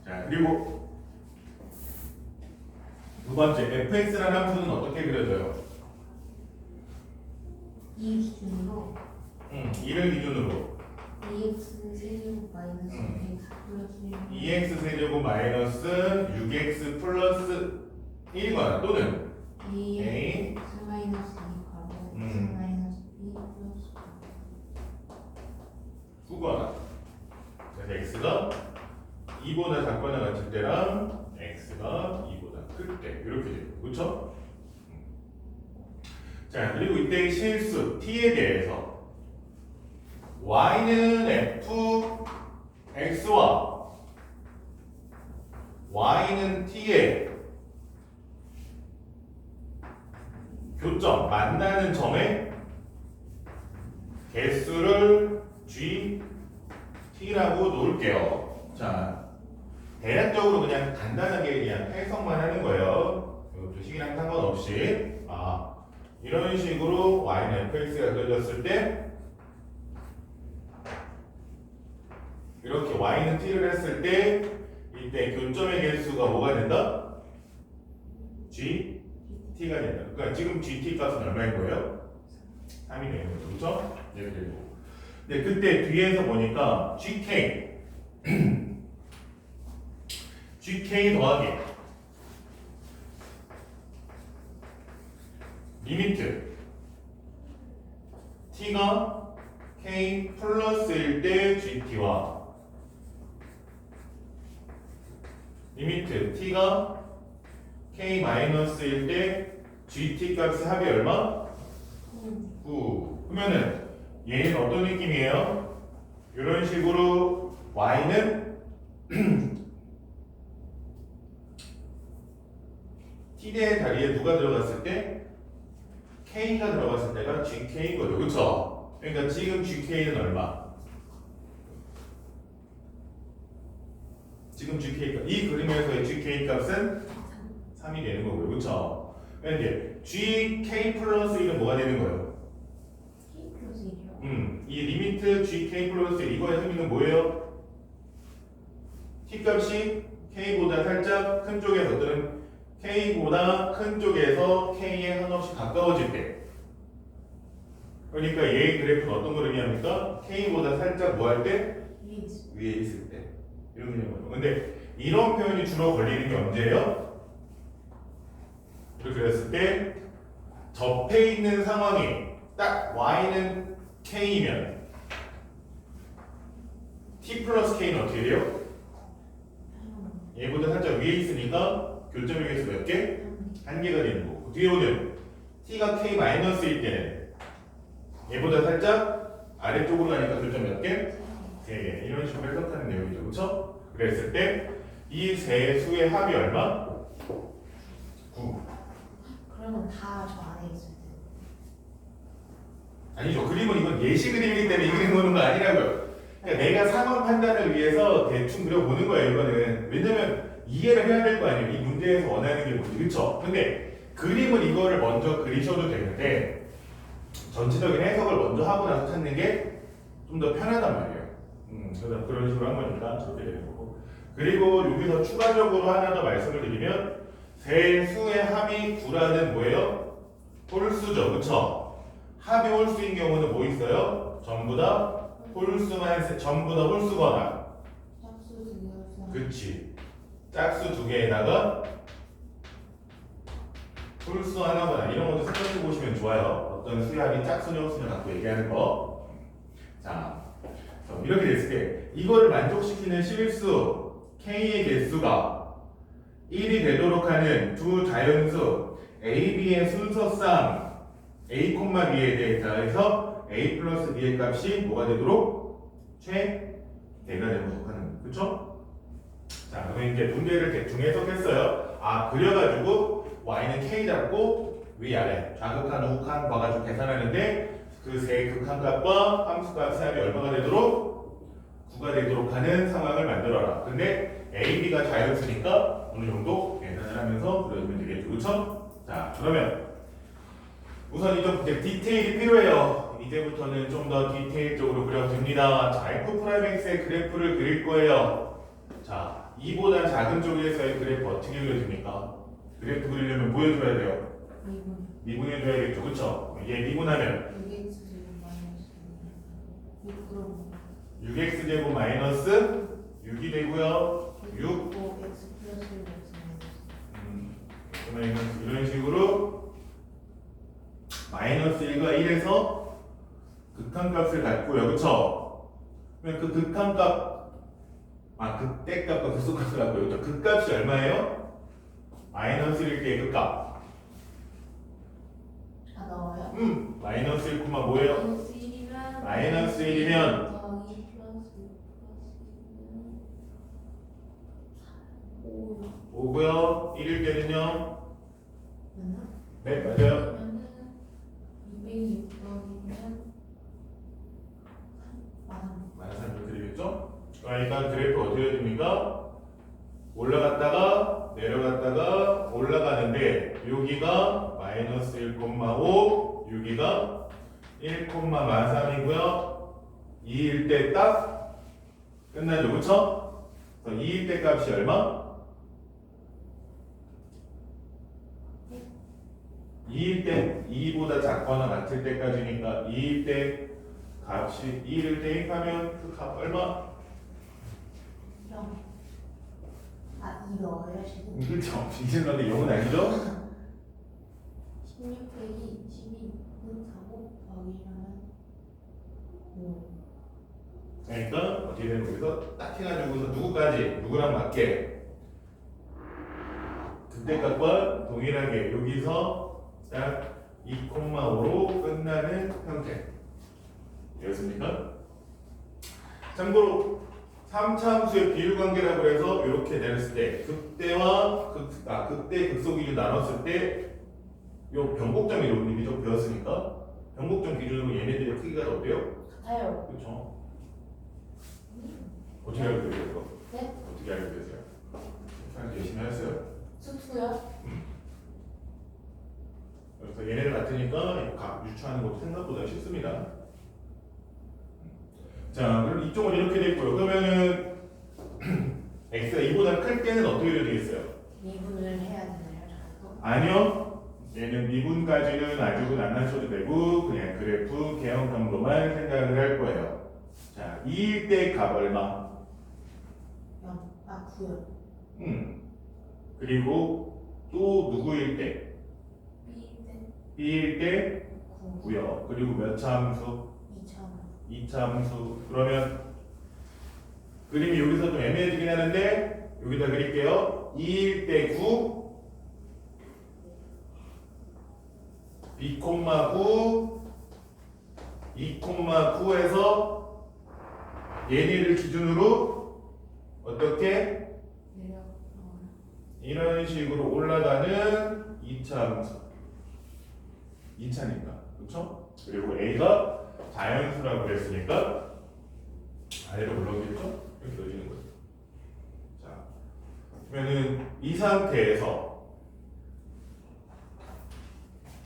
자, 그리고 두 번째 fx라는 함수는 어떻게 그려져요? 이 기준으로 2를 기준으로 EX 세제곱 마이너스 6X 플러스 2x 세제곱 마이너스 6x 플러스 1이거나 또는 2X 마이너스 2 가로 X 마이너스 2 플러스 9거나 그래서 x가 2보다 작거나 같을 때랑 x가 2보다 클 때 이렇게 돼요. 그렇죠? 자, 그리고 이때 실수 t에 대해서 y는 fx와 y는 t의 교점, 만나는 점의 개수를 gt라고 놓을게요. 자, 대략적으로 그냥 간단하게 그냥 해석만 하는 거예요. 이것도 식이랑 상관없이. 이런 식으로 y는 fx가 그려졌을 때 이렇게 y는 t를 했을 때 이때 교점의 개수가 뭐가 된다? gt가 된다. 그러니까 지금 gt 값은 얼마인 거예요? 3이 되는 거죠. 그렇죠? 이렇게 되고. 근데 그때 뒤에서 보니까 gk gk 더하기 리미트 t가 k 플러스일 때 gt와 리미트 t가 k 마이너스일 때 gt 값의 합이 얼마? 9. 그러면은 얘는 어떤 느낌이에요? 이런 식으로 y는 t대의 자리에 누가 들어갔을 때 k가 들어갔을 때가 gk인 거죠. 그쵸? 그러니까 지금 gk는 얼마? 지금 gk 값, 이 그림에서의 gk 값은 3이 되는 거고요. 그쵸? 그러니까 이제 gk 플러스 1은 뭐가 되는 거예요? K 플러스 1이요? 이 리미트 gk 플러스 1 이거의 의미는 뭐예요? t 값이 k보다 살짝 큰 쪽에서 또는 k보다 큰 쪽에서 k에 한없이 가까워질 때 그러니까 얘의 그래프는 어떤 걸 의미합니까? k보다 살짝 뭐 할 때? 위에 있을 때 이런 개념이에요. 근데 이런 표현이 주로 걸리는 게 언제예요? 이렇게 그랬을 때 접해 있는 상황이 딱 y는 k이면 t 플러스 k는 어떻게 돼요? 얘보다 살짝 위에 있으니까 교점의 개수 몇 개? 한 개가 되는 거고 뒤에 오는 t가 k 마이너스일 때는 얘보다 살짝 아래쪽으로 가니까 교점 몇 개? 3개. 이런 식으로 해석하는 내용이죠. 그렇죠? 그랬을 때 이 세 수의 합이 얼마? 9. 그러면 다 저 안에 있을 때 아니죠. 그림은 이건 예시 그림이기 때문에 이 그림 보는 거 아니라고요. 그러니까 내가 상황 판단을 위해서 대충 그려보는 거예요. 이거는 왜냐면 이해를 해야 될 거 아니에요. 이 문제에서 원하는 게 뭔지. 그쵸? 근데 그림은 이거를 먼저 그리셔도 되는데 전체적인 해석을 먼저 하고 나서 찾는 게 좀 더 편하단 말이에요. 그래서 그런 식으로 한 거니까 그렇게 되는 거고. 그리고 여기서 추가적으로 하나 더 말씀을 드리면 세 수의 합이 9라는 뭐예요? 홀수죠. 그쵸? 합이 홀수인 경우는 뭐 있어요? 전부 다 홀수만 전부 다 홀수거나 짝수 두 개였어. 그치. 짝수 두 개에다가 홀수 하나거나 이런 것도 생각해 보시면 좋아요. 어떤 수의 합이 짝수냐 홀수냐 갖고 얘기하는 거. 자, 이렇게 됐을 때 이거를 만족시키는 실수 K의 개수가 1이 되도록 하는 두 자연수 A, B의 순서상 A, B에 대해서 A 플러스 B의 값이 뭐가 되도록 최대가 되도록 하는 그쵸? 자, 그러면 이제 문제를 대충 해석했어요. 아, 그려가지고 Y는 K 잡고 위아래 좌극한 우극한 봐가지고 계산하는데 그 세 극한값과 함수값의 합이 얼마가 되도록 9가 되도록 하는 상황을 만들어라. 근데 A, B가 자연수니까 어느 정도 계산을 하면서 그려주면 되겠죠. 그쵸? 자, 그러면 우선 이제 디테일이 필요해요. 이제부터는 좀 더 디테일적으로 그려도 됩니다. 자, F'X의 그래프를 그릴 거예요. 자, 2보다 작은 쪽에서의 그래프 어떻게 그려집니까? 그래프 그리려면 뭐 해줘야 돼요? 미분. 미분해줘야겠죠. 그쵸? 얘 미분하면 6x 제곱 마이너스 6 6x 제곱 마이너스 6이 되고요. 6 5 x 플러스 1x 마이너스 이런 식으로 마이너스 1과 1에서 극한값을 갖고요. 그쵸? 그러면 그 극한값 극대값과 극소값을 갖고요. 극값이 얼마예요? 마이너스 1일 때 극값 다 나와요? 마이너스 1, 뭐예요? 마이너스 1이면 마이너스 1이면 더하기 플러스 5 5고요. 1일 때는요? 맞나? 네, 맞아요. 그러면은 206번이면 마이너스 그리겠죠? 그러니까 그래프 어떻게 됩니까? 올라갔다가 내려갔다가 올라가는데 여기가 마이너스 1,5 여기가 1,43이고요 2일 때 딱 끝나죠. 그쵸? 2일 때 값이 얼마? 2일 때 2보다 작거나 같을 때까지니까 2일 때 값이 2를 대입하면 그 값 얼마? 0 이거예요 지금? 그렇죠. 이제는 영은 아니죠? 16 빼기 12는 4고 더하기라면 5 그러니까 어떻게 되는 거기서 딱 해가지고서 누구랑 맞게 극대값과 동일하게 여기서 딱 2,5로 끝나는 형태 되었습니까? 참고로 3차함수의 비율관계라고 해서 이렇게 내렸을 때 극대와 극대 극소 기준 나눴을 때 요 변곡점 이론이 좀 배웠으니까 변곡점 기준으로 얘네들의 크기가 어때요? 같아요. 그렇죠. 어떻게 알고 계세요? 이거? 네? 어떻게 알고 계세요? 사실 열심히 하셨어요. 수투요? 그래서 얘네들 같으니까 각 유추하는 것도 생각보다 쉽습니다. 자, 그럼 이쪽은 이렇게 돼 있고요. 그러면은 x가 2보다 클 때는 어떻게 되겠어요? 미분을 해야 되나요? 저도? 아니요. 얘는 미분까지는 아직은 안 하셔도 되고 그냥 그래프 개형 정도만 생각을 할 거예요. 자, 2일 때 값 얼마? 0 9요. 그리고 또 누구일 때? B일 때 9 9요. 그리고 몇 차 함수? 2차 2차 함수. 그러면 그림이 여기서 좀 애매해지긴 하는데 여기다 그릴게요. 2일 때 9 2,9 2,9에서 얘네를 기준으로 어떻게 내려 이런 식으로 올라가는 2차 함수 2차니까 그렇죠? 그리고 A가 자연수라고 그랬으니까 아래로 올라오겠죠? 이렇게 넣어지는 거죠. 자, 그러면은 이 상태에서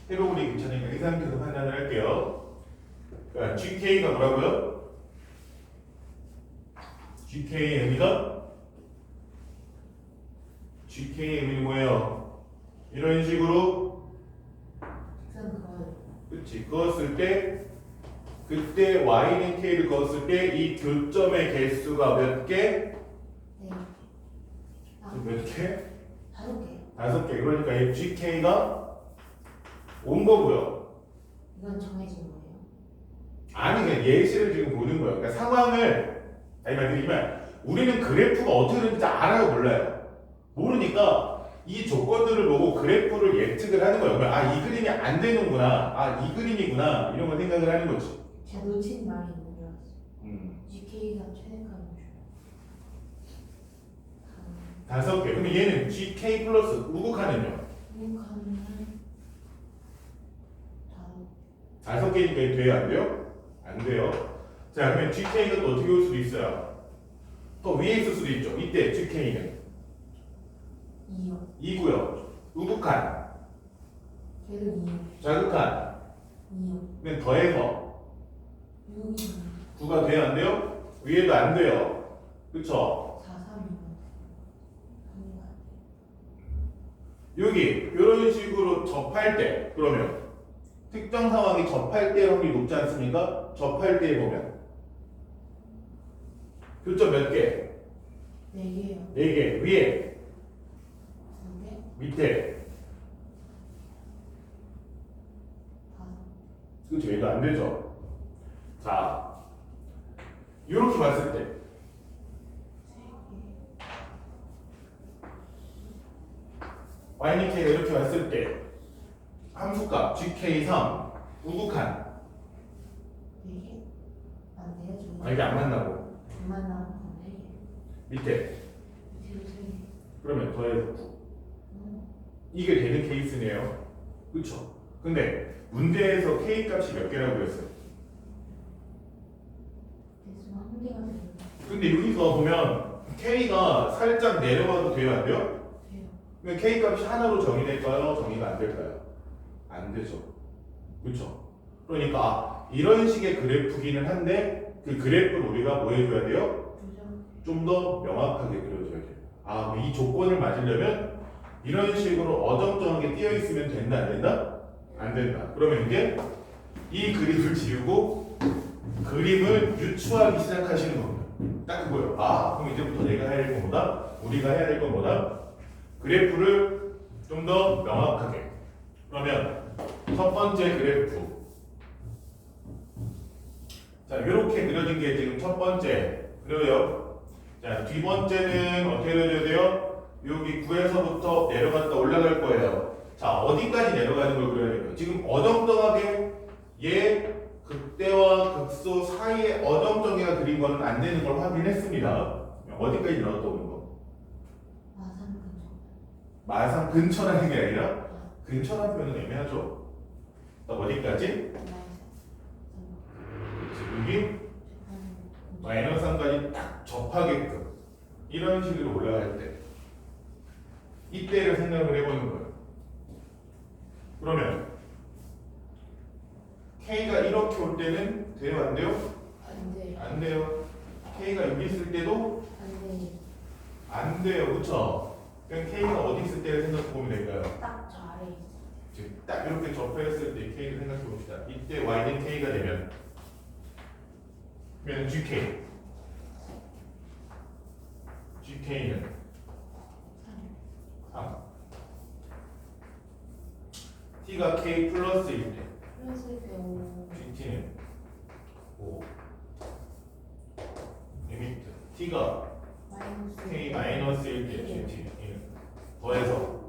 해보기 귀찮으니까 이 상태에서 판단을 할게요. 그러니까 GK가 뭐라고요? GK의 의미가 GK의 의미 뭐예요? 이런 식으로 직선 그어요. 그치 그었을 때 그때 Y는 K를 그었을 때 이 교점의 개수가 몇 개? 네. 아, 몇 개? 5개. 5개. 그러니까 이 GK가 온 거고요. 이건 정해진 거예요. 아니 그냥 예시를 지금 보는 거예요. 그러니까 상황을 아니 말드리면 우리는 그래프가 어떻게 되는지 알아요 몰라요? 모르니까 이 조건들을 보고 그래프를 예측을 하는 거예요. 아 이 그림이 안 되는구나. 아 이 그림이구나. 이런 걸 생각을 하는 거지. 제가 놓친 말이 있는 줄 알았어요. GK가 최대값인 줄. 5개. 그러면 얘는 GK 플러스 우극하는요? 우극하는 5개니까 돼요 안 돼요? 안 돼요. 자 그러면 GK가 또 어떻게 올 수도 있어요? 더 위에 있을 수도 있죠. 이때 GK는 2요. 2고요. 우극한, 걔도 2요. 자극한. 2요. 그냥 더해서 6이 9가 돼요 안 돼요? 위에도 안 돼요. 그쵸? 4, 3이요. 여기 이런 식으로 접할 때 그러면 특정 상황이 접할 때 확률이 높지 않습니까? 접할 때 보면 교점 몇 개? 4개요. 4개. 위에 2개? 밑에 5. 그쵸? 얘도 안 되죠. 자 이렇게 봤을 때 3개. Y는 K가 이렇게 봤을 때 함수값 GK3 우극한 4개? 안 돼요? 저기. 아 이게 안 만나고 둘만 나오면 4개. 밑에 밑으로 3개. 그러면 더해서 9 이게 되는 케이스네요. 그쵸? 근데 문제에서 K 값이 몇 개라고 했어요? 대충 한 개가 되는 근데 여기서 보면 K가 살짝 내려가도 돼요 안 돼요? 돼요. 그러면 K 값이 하나로 정의될까요? 정의가 안 될까요? 안 되죠. 그쵸? 그러니까 이런 식의 그래프기는 한데 그 그래프를 우리가 뭐 해줘야 돼요? 두점. 좀 더 명확하게 그려줘야 돼요. 이 조건을 맞으려면 이런 식으로 어정쩡하게 띄어 있으면 된다 안 된다? 안 된다. 그러면 이제 이 그림을 지우고 그림을 유추하기 시작하시는 겁니다. 딱 그거예요. 그럼 이제부터 내가 해야 될 건 뭐다? 우리가 해야 될 건 뭐다? 그래프를 좀 더 명확하게. 그러면 첫 번째 그래프. 자, 이렇게 그려진 게 지금 첫 번째 그려요. 자, 두 번째는 어떻게 그려줘야 돼요? 여기 9에서부터 내려갔다 올라갈 거예요. 자, 어디까지 내려가는 걸 그려야 돼요? 지금 어정쩡하게 얘 극대와 극소 사이에 어정쩡이가 그린 거는 안 되는 걸 확인했습니다. 어디까지 내려갔다 오는 거? 마산 근처. 마상 근처라는 게 아니라 근처라는 표현은 애매하죠. 어디까지? 여기 마이너스 3까지 딱 접하게끔 이런 식으로 올라갈 때 이때를 생각을 해보는 거예요. 그러면 K가 이렇게 올 때는 돼요 안 돼요? 안 돼. 안 돼요. K가 여기 있을 때도 안 돼. 안 돼요. 그쵸? 그럼 K가 어디 있을 때를 생각해 보면 될까요? 딱 저 아래에 있어. 지금 딱 이렇게 접했을 때 K를 생각해 봅시다. 이때 Y는 K가 되면 그러면 GK는 3 T가 K 플러스일 때 플러스 배우. GT는 5 리미트 T가 마이너스. K 마이너스일 때 GT는 1 더해서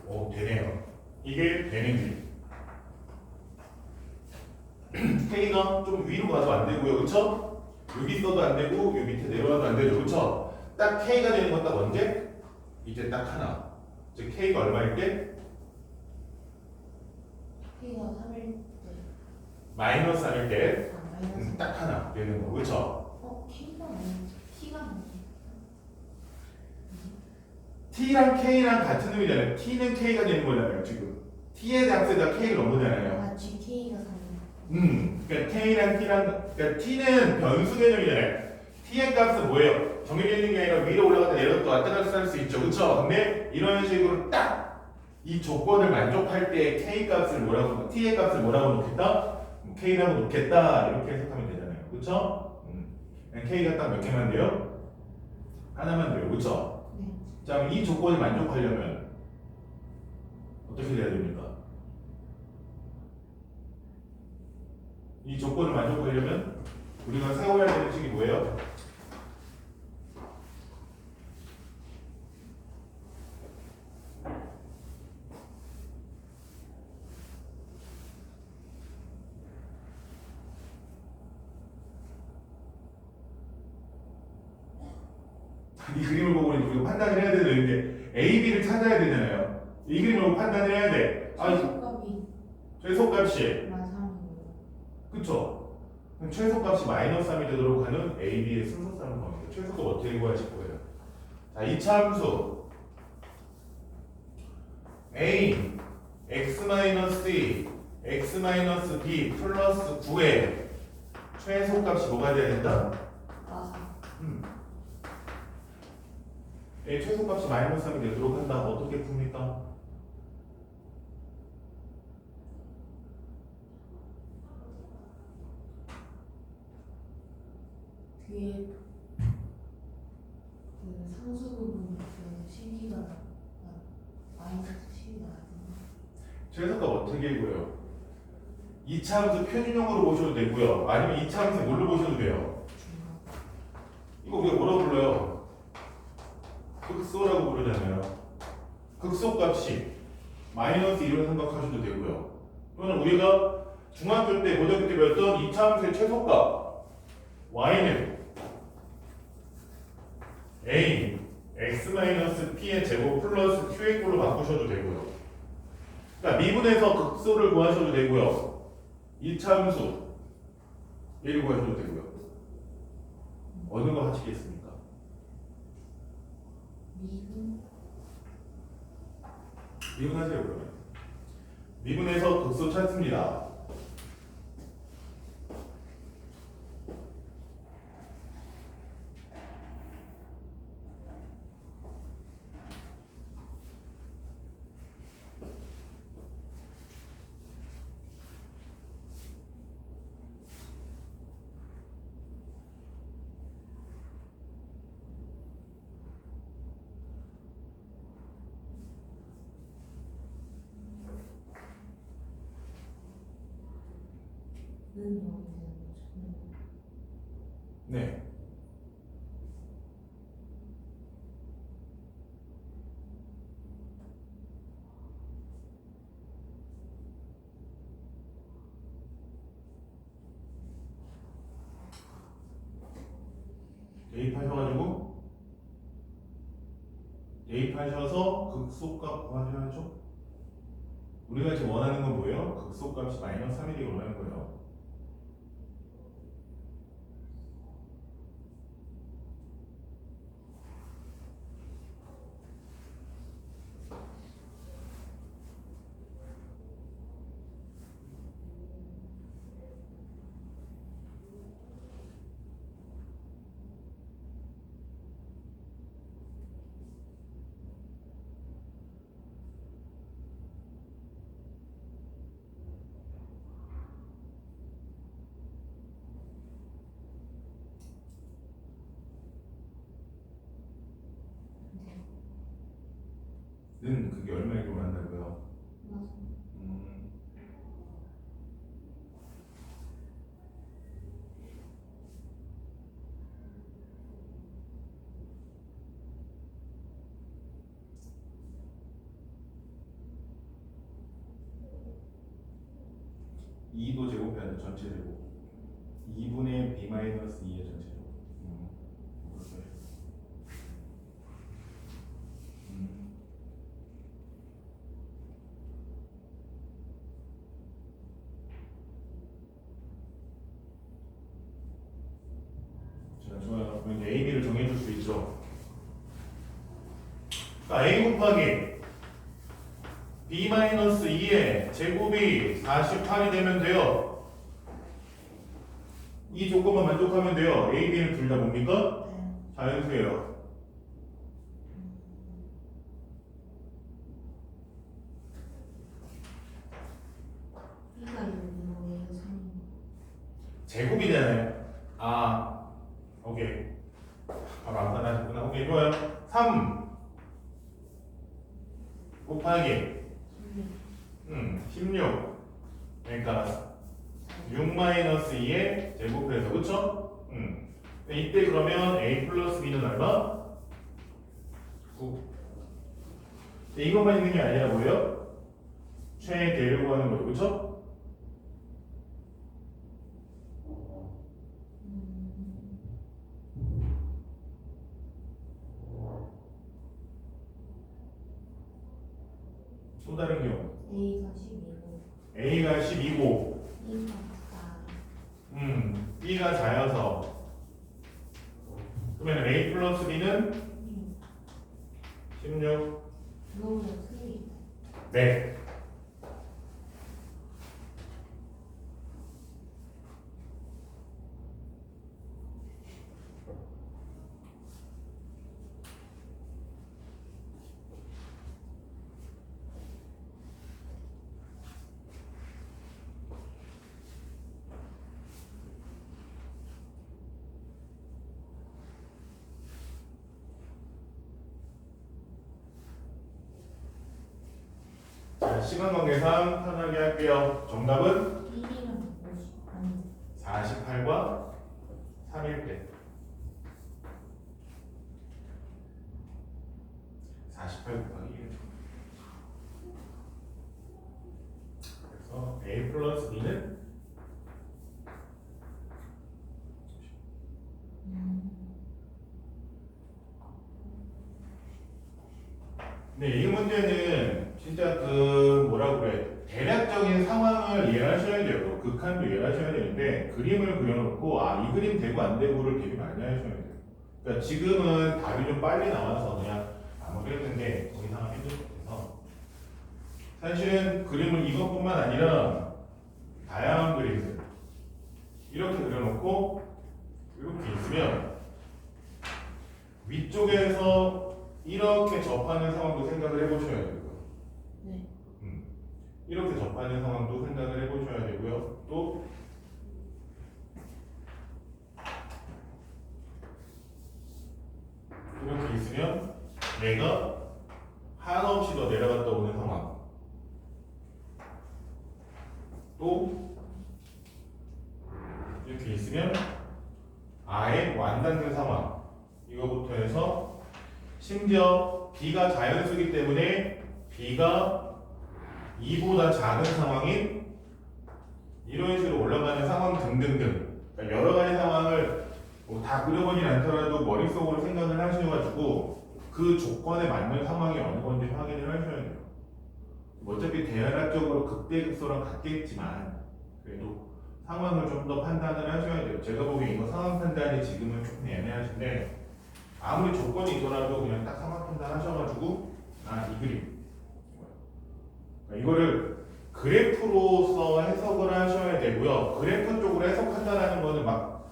9. 되네요. 이게 되는 길. K가 좀 위로 가도 안 되고요. 그쵸? 여기 있어도 안 되고 여기 밑에 내려가도 안 되죠. 그쵸? 딱 K가 되는 건 딱 언제? 이제 딱 하나. 즉 K가 얼마일 때? K가 3일 때. 마이너스 3일 때. 마이너스. 딱 하나 되는 거. 그쵸? K가 뭐지? T가 뭐지? t랑 k랑 같은 놈이잖아요. t는 k가 되는 거잖아요. 지금 t의 값에다 k를 넣은 거잖아요. 아 GK가 사는 그러니까 k랑 t랑 그러니까 t는 변수 개념이잖아요. t의 값은 뭐예요? 정해져 있는 게 아니라 위로 올라갔다 내려갔다 왔다 갔다 할 수 있죠. 그렇죠? 근데 이런 식으로 딱 이 조건을 만족할 때 k 값을 뭐라고 t의 값을 뭐라고 놓겠다? k라고 놓겠다 이렇게 해석하면 되잖아요. 그렇죠? k가 딱 몇 개만 돼요? 하나만 돼요. 그렇죠? 네. 자, 그럼 이 조건을 만족하려면 어떻게 돼야 됩니까? 이 조건을 만족하려면 우리가 세워야 되는 식이 뭐예요? 이 그림을 보고 우리가 판단을 해야 되는 게 A, B를 찾아야 되잖아요. 이 그림을 보고 판단을 해야 돼. 최소값이 최소값이 마삼이에요. 그쵸? 그럼 최소값이 마이너스 3이 되도록 하는 A, B의 순서쌍을 구합니다. 최소값 어떻게 구하실 거예요? 자, 이 참수 A x-2 x-b 플러스 9의 최소값이 뭐가 돼야 된다? 마삼. A 최소값이 마이너스 3이 되도록 한다. 어떻게 풉니까? 뒤에 그 상수 부분 그 실기가 마이너스 10이 나왔거든요. 최소값 어떻게 구해요? 이차함수 표준형으로 보셔도 되고요. 아니면 이차함수 뭘로 보셔도 돼요. 이거 우리가 뭐라고 불러요? 극소라고 부르잖아요. 극소값이 마이너스 1을 생각하셔도 되고요. 또는 우리가 중학교 때 고등학교 때 배웠던 이차함수의 최소값 y는 a x-p의 제곱 플러스 q의 꼴로 바꾸셔도 되고요. 그러니까 미분에서 극소를 구하셔도 되고요. 이차함수 1 구하셔도 되고요. 어느 거 하시겠습니까? 미분하세요 그러면. 미분에서 극소 찾습니다. 는 여기 되는 거죠. 네. 대입하셔서 극소값 구하셔야죠. 우리가 지금 원하는 건 뭐예요? 극소값이 마이너스 3이 되고 원하는 거예요. 는 그게 얼마에 원한다고요? 맞아요. 2도 제곱해야 돼. 전체 제곱 2분의 b-2의 전체 제곱. 그렇게. 자, 좋아요. 그럼 이제 A, B를 정해줄 수 있죠. 자, a 곱하기 b-2의 제곱이 48이 되면 돼요. 이 조건만 만족하면 돼요. a, b는 둘 다 뭡니까? 네. 자연수예요. B가 1이고 A가 3이고. 제곱이잖아요. 아, 오케이. 바로 안 받아주구나. 오케이, 좋아요. 3 곱하기 16. 그러니까 6-2의 제곱해서 그쵸? 이때 그러면 a 플러스 b는 얼마? 9. 이것만 있는 게 아니라 뭐예요? 최대를 구하는 거예요. 그쵸? 또 다른 경우 A가 12고 A가 12고 B가 4. B가 4여서 그러면 A 플러스 B는 16. 그거보다 틀리다. 네. 자, 시간 관계상 편하게 할게요. 정답은 1이랑 50. 아니 48과 3일 때. 48 곱하기 1. 그래서 A 플러스 B는 네, 이 문제는 진짜 그 뭐라 그래 대략적인 상황을 이해하셔야 돼요. 극한도 이해하셔야 되는데 그림을 그려놓고 아 이 그림 되고 안 되고를 되게 많이 하셔야 돼요. 그러니까 지금은 답이 좀 빨리 나와서 그냥 마무리했는데 더 이상 힘들 것 같아서 사실은 그림을 이것뿐만 아니라 다양한 그림들 이렇게 그려놓고 이렇게 있으면 위쪽에서 이렇게 접하는 상황도 생각을 해보셔야 되고요. 네. 이렇게 접하는 상황도 생각을 해보셔야 되고요. 또 이렇게 있으면 얘가 한없이 더 내려갔다 오는 상황. 또 이렇게 있으면 아예 완단된 상황. 이거부터 해서 심지어 B가 자연수이기 때문에 B가 2보다 작은 상황인 이런 식으로 올라가는 상황 등등등 그러니까 여러 가지 상황을 뭐다 그려보진 않더라도 머릿속으로 생각을 하셔가지고 그 조건에 맞는 상황이 어느 건지 확인을 하셔야 돼요. 어차피 대략적으로 극대극소랑 같겠지만 그래도 상황을 좀 더 판단을 하셔야 돼요. 제가 보기엔 이거 상황 판단이 지금은 조금 애매하신데 아무리 조건이 있더라도 그냥 딱 상황 판단 하셔가지고 아 이 그림 이거를 그래프로서 해석을 하셔야 되고요. 그래프 쪽으로 해석한다는 거는 막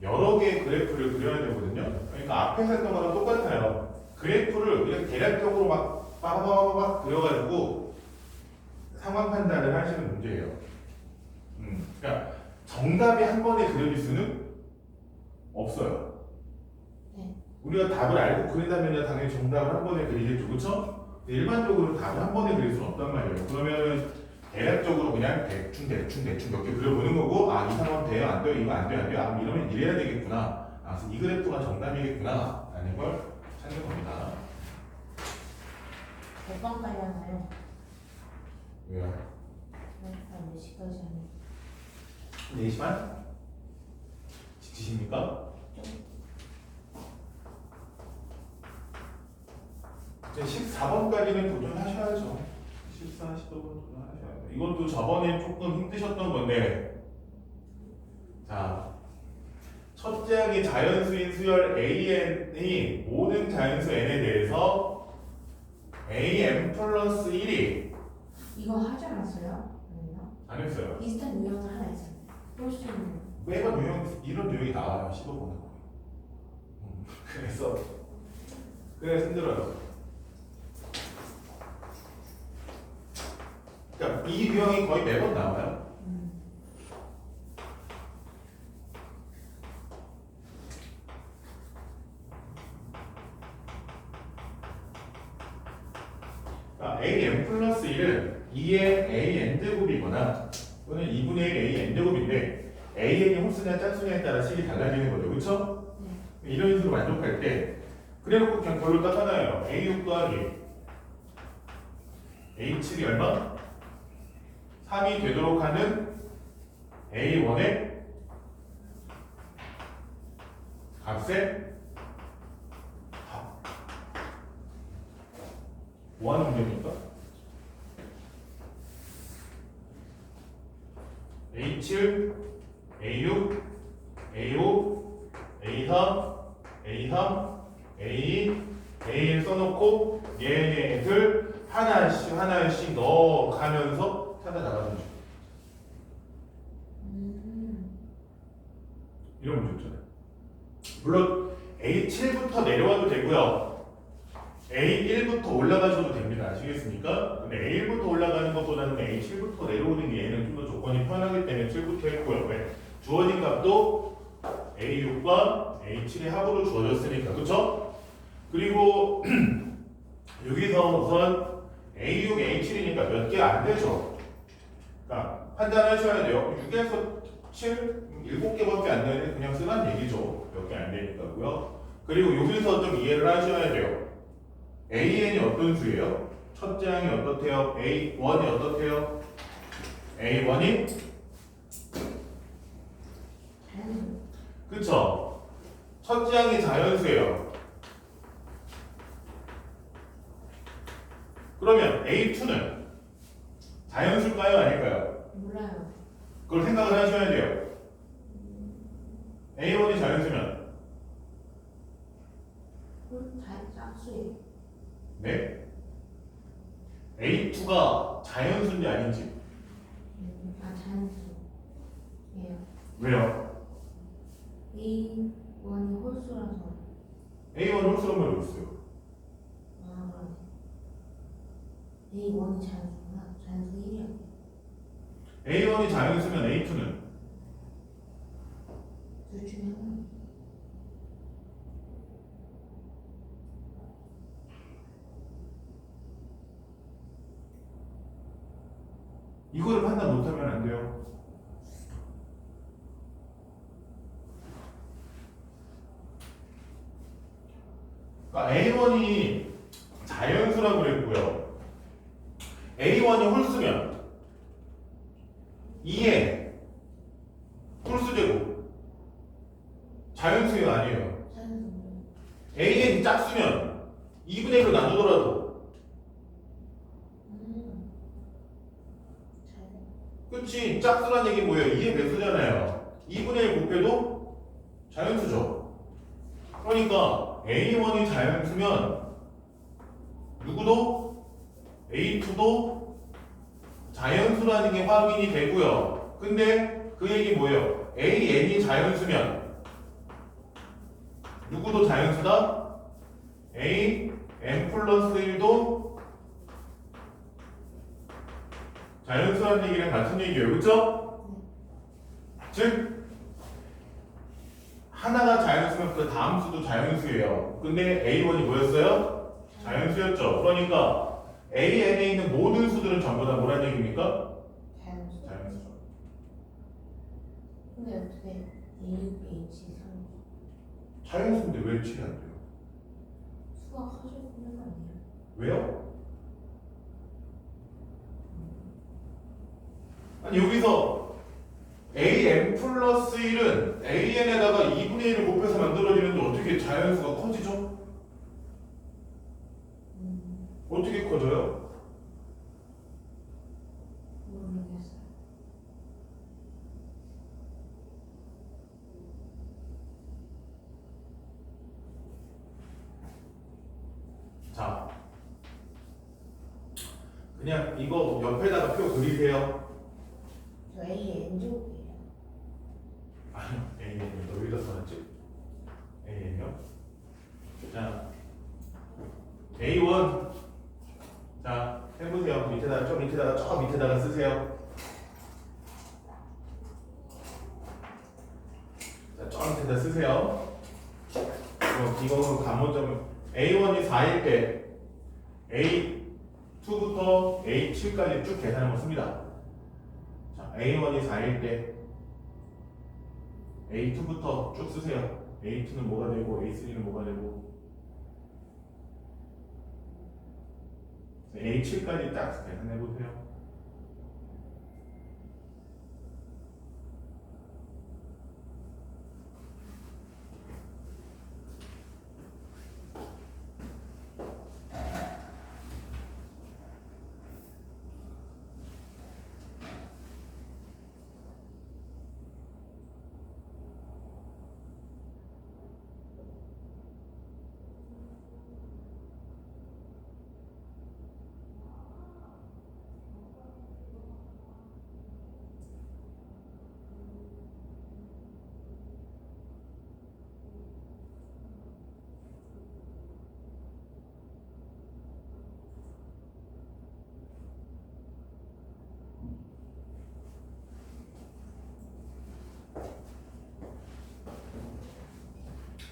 여러 개의 그래프를 그려야 되거든요. 그러니까 앞에서 했던 거랑 똑같아요. 그래프를 그냥 대략적으로 막 빠바바바박 그려가지고 상황 판단을 하시는 문제예요. 그러니까 정답이 한 번에 그려질 수는 없어요. 네. 우리가 답을 알고 그린다면 당연히 정답을 한 번에 그리겠죠, 그렇죠? 일반적으로 답을 한 번에 그릴 수는 없단 말이에요. 그러면 대략적으로 그냥 대충 몇 개 그려보는 거고 아 이 상황 돼요? 안 돼요? 이거 안 돼요? 안 돼요? 아 이러면 이래야 되겠구나. 아 그래서 이 그래프가 정답이겠구나 라는 걸 찾는 겁니다. 몇 번까지 하나요? 왜요? 몇 시까지 하나요? 4시 반? 지치십니까? 이제 14번까지는 도전하셔야죠. 14, 15번 도전하셔야 돼요. 이것도 저번에 조금 힘드셨던 건데 자, 첫째 항이 자연수인 수열 AN이 모든 자연수 N에 대해서 am 플러스 1이 이거 하지 않았어요? 아니요. 안 했어요. 비슷한 유형을 하나 있어요. 홀수는 매번 이런 유형이 나와요. 15번은. 그래서 힘들어요. 그러니까 이 유형이 거의 매번 나와요. 그러니까 am 플러스 1은 2의 a n제곱이거나 또는 2분의 1 a n제곱인데 an이 홀수냐 짝수냐에 따라 식이 달라지는 거죠. 그렇죠? 네. 이런 식으로 만족할 때 그래놓고 그냥 결론 딱 하나예요. A6 더하기 A7이 얼마? 3이 되도록 하는 A1의 값의 합. 뭐 하는 문제입니까? A7, A6, A5, A4, A3, A2, A1 써놓고 얘네들 하나씩 넣어가면서 찾아나가는 중. 이런 문제 있잖아요. 물론 A7부터 내려와도 되고요. A1부터 올라가셔도 됩니다. 아시겠습니까? 근데 A1부터 올라가는 것보다는 A7부터 내려오는 게 얘는 좀 더 조건이 편하기 때문에 7부터 했고요. 왜? 주어진 값도 A6과 A7의 합으로 주어졌으니까. 그쵸? 그리고 여기서 우선 A6, A7이니까 몇 개 안 되죠. 그러니까 판단하셔야 돼요. 6에서 7, 7개밖에 안 되는데 그냥 쓰란 얘기죠. 몇 개 안 되니까고요. 그리고 여기서 좀 이해를 하셔야 돼요. AN이 어떤 수예요? 첫째 항이 어떻대요? A1이 어떻대요? A1이 자연수. 그쵸? 첫째 항이 자연수예요. 그러면 A2는 자연수일까요? 아닐까요? 몰라요. 그걸 생각을 하셔야 돼요. A1이 자연수면 짝수예요. 네? A2가 자연수인지 아닌지 자연수. 예요. 왜요? A1이 홀수라서. A1 홀수란 말이 있어요. 아, 그러네. A1이 자연수구나. 자연수 1이야. A1이 자연수면 A2는 둘 중에 하나. 이거를 판단 못하면 안 돼요. 그러니까 A1이 자연수라고 그랬고요. A1이 홀수면 2의 홀수제곱 자연수예요, 아니에요? 자연수. AN이 짝수면 2분의 1로 나누더라도 자연. 그치? 짝수란 얘기 뭐예요? 2의 배수잖아요. 2분의 1 곱해도 자연수죠. 그러니까 A1이 자연수면 누구도 A2도 자연수라는 게 확인이 되고요. 근데 그 얘기 뭐예요? AN이 자연수면 누구도 자연수다? A, N 플러스 1도 자연수라는 얘기랑 같은 얘기예요. 그쵸? 즉 하나가 자연수면 그 다음 수도 자연수예요. 근데 A1이 뭐였어요? 자연수였죠. 그러니까 AN에 있는 모든 수들은 전부 다 뭐란 얘기입니까? 자연수. 자연수죠. 근데 어떻게 A6, H, 3 자연수인데 왜 칠이 안 돼요? 수가 커지고 있는 거 아니에요? 왜요? 아니 여기서 AM 플러스 1은 AN에다가 2분의 1을 곱해서 만들어지는데 어떻게 자연수가 커지죠? 어떻게 커져요? 모르겠어요. 자, 그냥 이거 옆에다가 표 그리세요. 저 A의 N제곱이에요. 아니요, A는 여기다 써놨지? A는요? 자, A1. 자, 해보세요. 밑에다가, 저 밑에다가 쓰세요. 자, 저 밑에다 쓰세요. 이거는 간모점 A1이 4일 때 A2부터 A7까지 쭉 계산한 거 씁니다. 자, A1이 4일 때 A2부터 쭉 쓰세요. A2는 뭐가 되고 A3는 뭐가 되고 A7까지 딱 계산해 보세요.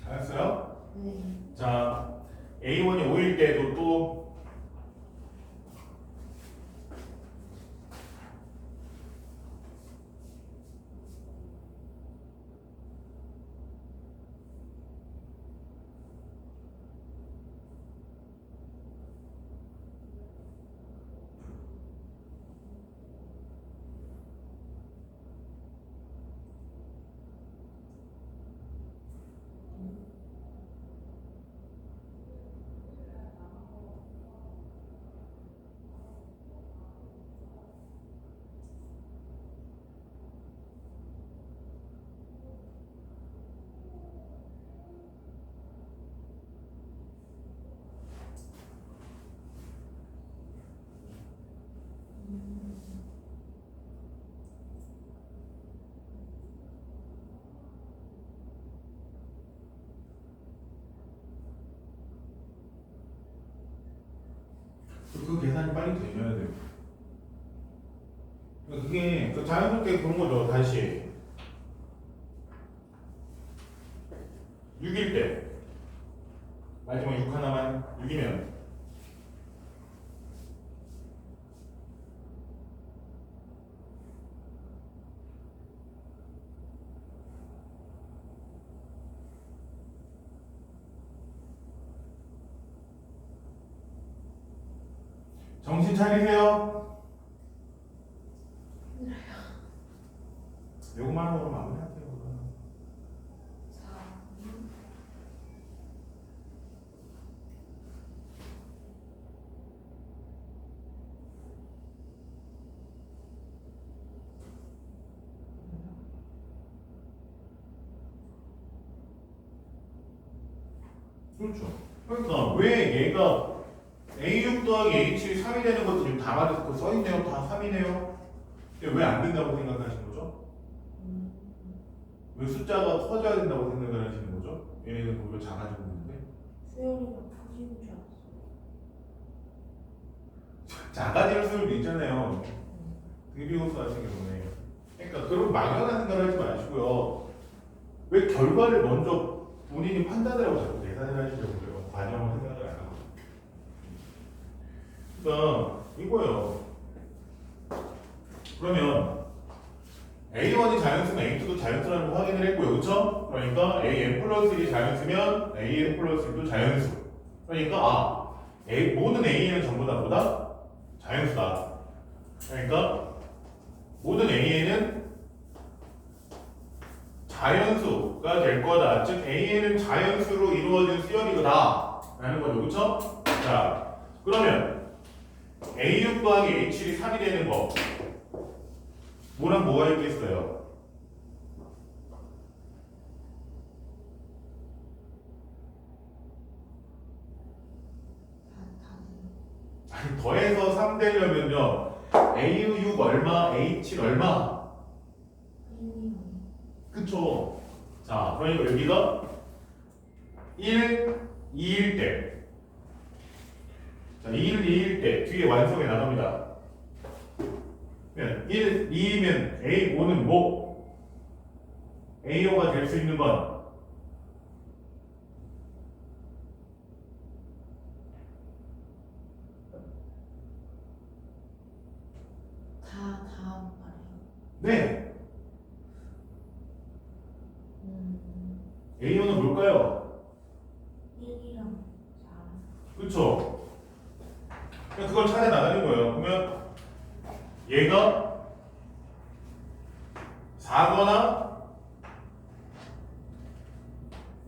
알았어요? 네. 자, A1이 5일 때도 또 그 계산이 빨리 되셔야 돼요. 그게 자연스럽게 그런 거죠. 다시 6일 때 마지막 6 하나만 6이면 정신 차리세요. 요것만 하고 마무리하세요. 4. 그렇죠. 그러니까 왜 얘가 A6 더하기 A7이 3이 되는 것도 지금 다 맞아서 써있네요. 다 3이네요. 왜 안 된다고 생각하시는 거죠? 왜 숫자가 커져야 된다고 생각을 하시는 거죠? 얘네는 보면 작아지고 있는데 수열이가 푸진 줄 알았어. 작아질 수도 있잖아요. 등비고수 같은 경우에. 그러니까 그런 막연한 생각을 하지 마시고요. 왜 결과를 먼저 본인이 판단을 하고 자꾸 계산을 하시려고 그래요. 과정을 생각을 안 하고. 그러니까 이거예요. 그러면 A1이 자연수면 A2도 자연수라는 거 확인을 했고요. 그렇죠? 그러니까 AN 플러스 1이 자연수면 AN 플러스 1도 자연수. 그러니까 모든 AN은 전부 다 뭐다? 자연수다. 그러니까 모든 AN은 자연수가 될 거다. 즉 AN은 자연수로 이루어진 수열이다 라는 거죠. 그렇죠? 자, 그러면 A6 더하기 A7이 3이 되는 거 뭐랑 뭐가 있겠어요? 아니, 더해서 3 되려면요 A6 얼마, A7 얼마? 그쵸? 자, 그러니까 여기가 1, 2일 때. 자, 1, 2일 때 뒤에 완성해 나갑니다. 1, 2이면 A5는 뭐? A5가 될 수 있는 건 다음 말이에요. 네. A5는 뭘까요? 1이랑 4. 그쵸? 그냥 그걸 찾아 나가는 거예요. 그러면 얘가 4거나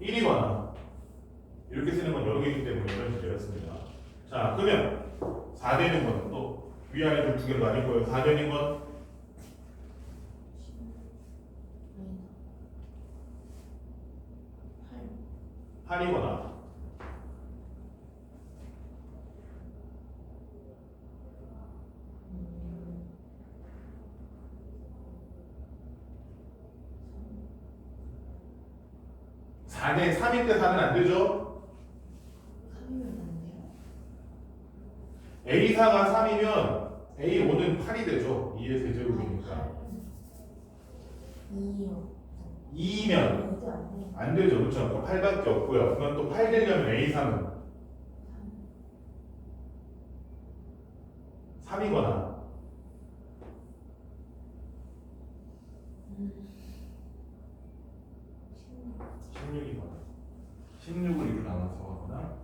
1이거나 이렇게 쓰는 건 여러 개이기 때문에 이런 문제였습니다. 자, 그러면 4 되는 건 또 위아래로 두 개로 나뉠 거예요. 4 되는 건 8이거나 사 대 3일 때 4는 안 되죠? 3이면 안 돼요? A4가 3이면 A5는 8이 되죠. 2의 세제곱이니까. 2요. 2면 2도 안 돼요. 안 되죠. 그렇죠? 그럼 8밖에 없고요. 그러면 또 8 되려면 A3은 3이거나 16이거나 16을 이렇게 나눠서 하거나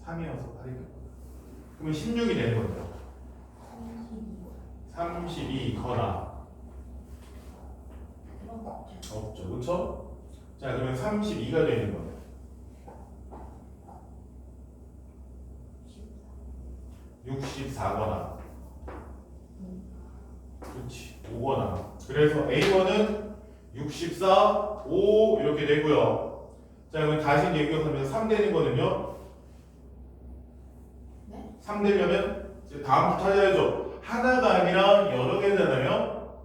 3이어서 8이 되거나 그러면 16이 되는 거죠. 32거나 그런 거 없죠. 없죠. 그렇죠? 자, 그러면 32가 되는 거예요. 64거나 그렇지 5거나 그래서 A1은 64, 5 이렇게 되고요. 자, 그러면 다시 얘기하면 3 되는 거는요. 네? 3 되려면 이제 다음부터 찾아야죠. 하나가 아니라 여러 개잖아요.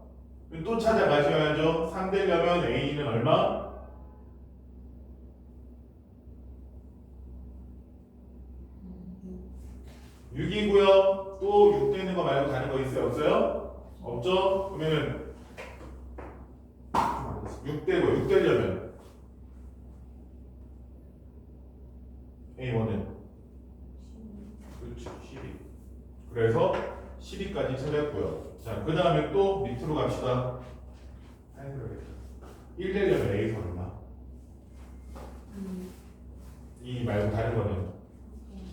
그럼 또 찾아가셔야죠. 3 되려면 A는 얼마? 6이고요. 또 6 되는 거 말고 다른 거 있어요? 없어요? 없죠? 그러면은 6 되고 6 되려면 A1은 그렇지 12. 그래서 12까지 찾았고요. 자, 그 다음에 또 밑으로 갑시다. 1 되려면 A 얼마? 2 말고 다른 거는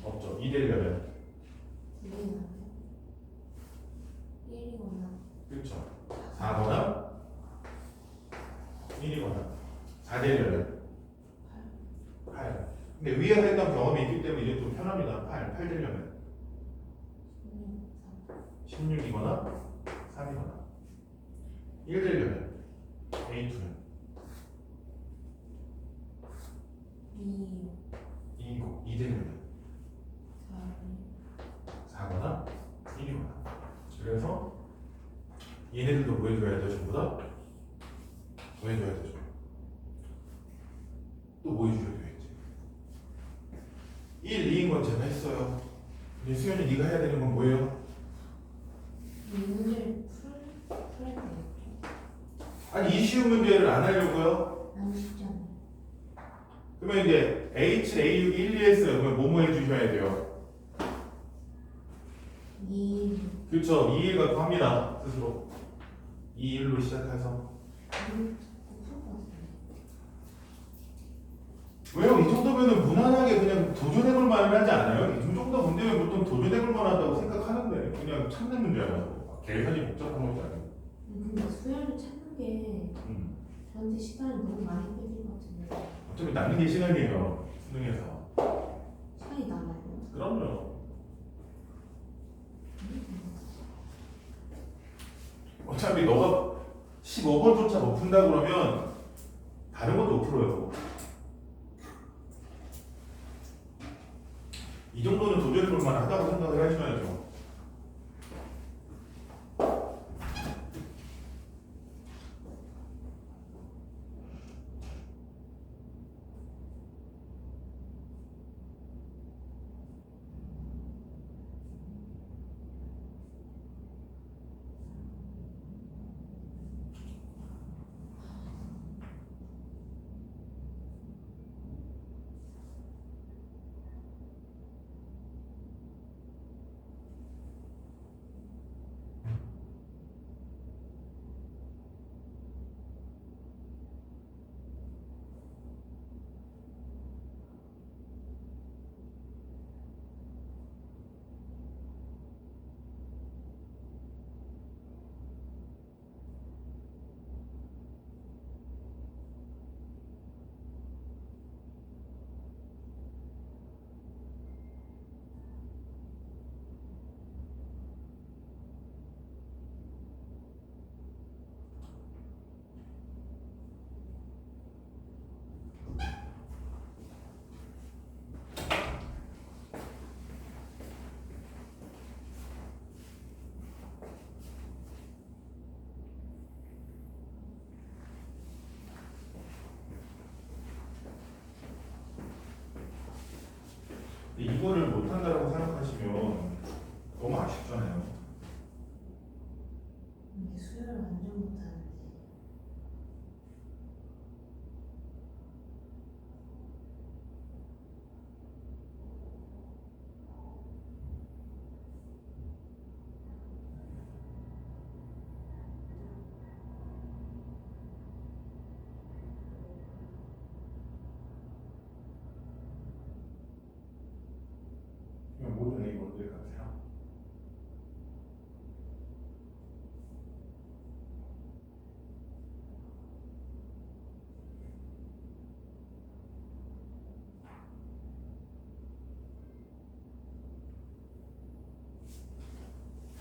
없죠. 2 되려면 1이거나 그렇죠. 4거나 1이거나 4 되려면 8. 근데 위에서 했던 경험이 있기 때문에 이제 좀 편합니다. 8 되려면 16이거나 3이거나 1 되려면 A2는 2이고 2 되려면 4거나 1이거나 그래서 얘네들도 뭐 해줘야 돼? 전부 다? 뭐 해줘야 되죠? 또 뭐 해줘야 되겠지? 1, 2인 건 제가 했어요. 근데 수현이 네가 해야 되는 건 뭐예요? 문제를 풀어야 되겠죠? 아니 이 쉬운 문제를 안 하려고요? 안 쉽잖아요. 그러면 이제 H, A6, 1, 2 했어요. 그러면 뭐뭐 해주셔야 돼요? 2, 그렇죠. 2, 1 갖고 합니다. 스스로 2, 1로 시작해서 왜요? 이 정도면은 무난하게 그냥 도전해볼 만은 하지 않아요? 이 정도 문제면 보통 도전해볼 만하다고 생각하는데 그냥 찾는 문제라서 계산이 복잡한 것도 아니고 근데 수혈을 찾는 게 저한테 시간이 너무 많이 걸릴 것 같은데 어차피 남는 게 시간이에요. 수능에서 시간이 남아요. 그럼요. 어차피 너가 15번조차 못 푼다 그러면 다른 것도 못 풀어요. 이 정도는 도전해볼 만하다고 생각을 하셔야죠. 수혈 완전 못하는데. 그냥 모든 A번들 가세요.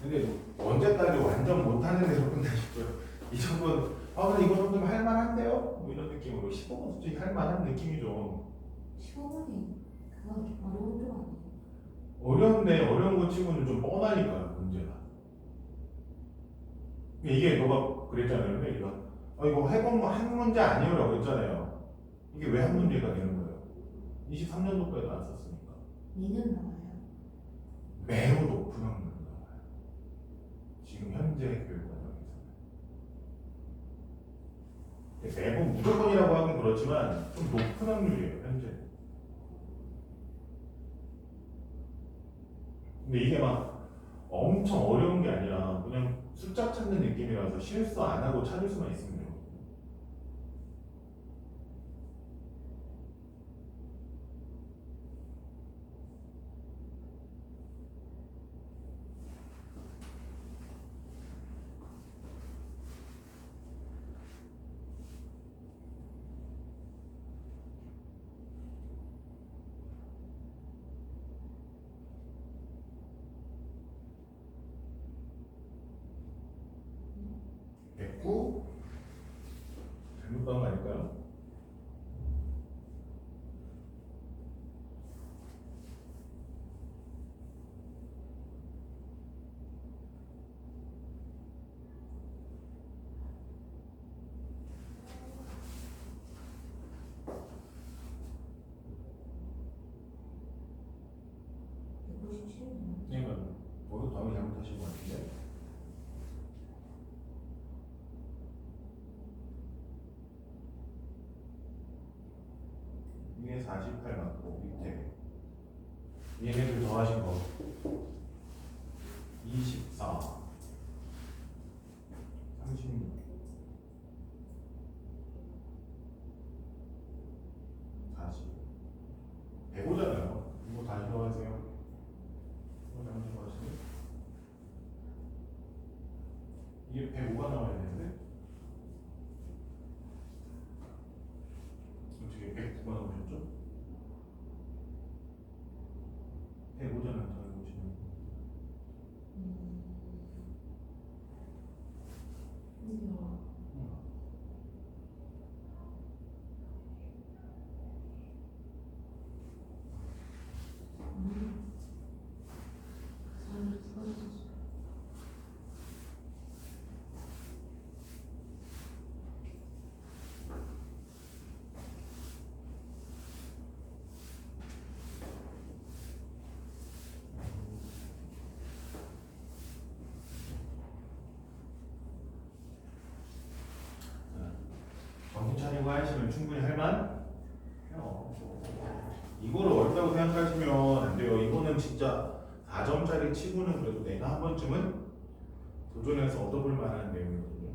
근데 언제까지 완전 못하는 데서 끝나시고요. 이 정도는 근데 이거 정도면 할만한데요? 뭐 이런 느낌으로 15분 솔직히 할만한 느낌이죠. 15분이 그건 좀 어려운 쪽 아니에요? 어려운데 어려운 거 치고는 좀 뻔하니까요 문제가. 이게 너가 그랬잖아요. 얘가 이거 해본 한 문제 아니에요라고 했잖아요. 이게 왜 한 문제가 되는 거예요? 23년도까지 나왔었으니까. 2년 나와요. 매우 높은 확률로 나와요. 지금 현재 교육 과정에서는. 매번 무조건이라고 하긴 그렇지만 좀 높은 확률이에요 현재. 근데 이게 막 엄청 어려운 게 아니라 그냥 숫자 찾는 느낌이라서 실수 안 하고 찾을 수만 있으면 돼요. 됐고 잘못 나온 거 아닐까요? 그러니까 모두 답을 잘못하신 것 같은데. 위에 48 맞고 밑에 얘네들 더하신 거 24 36 40 105잖아요. 이거 다시 더하세요. 이거 다시 더하시면 이게 105가 나와야 되는데 어떻게 109가 나오셨죠? 105잖아요. 더해 보시면 정신 차리고 하시면 충분히 할만 해요. 이거를 어렵다고 생각하시면 안 돼요. 이거는 진짜 4점짜리 치고는 그래도 내가 한 번쯤은 도전해서 얻어볼 만한 내용이거든요.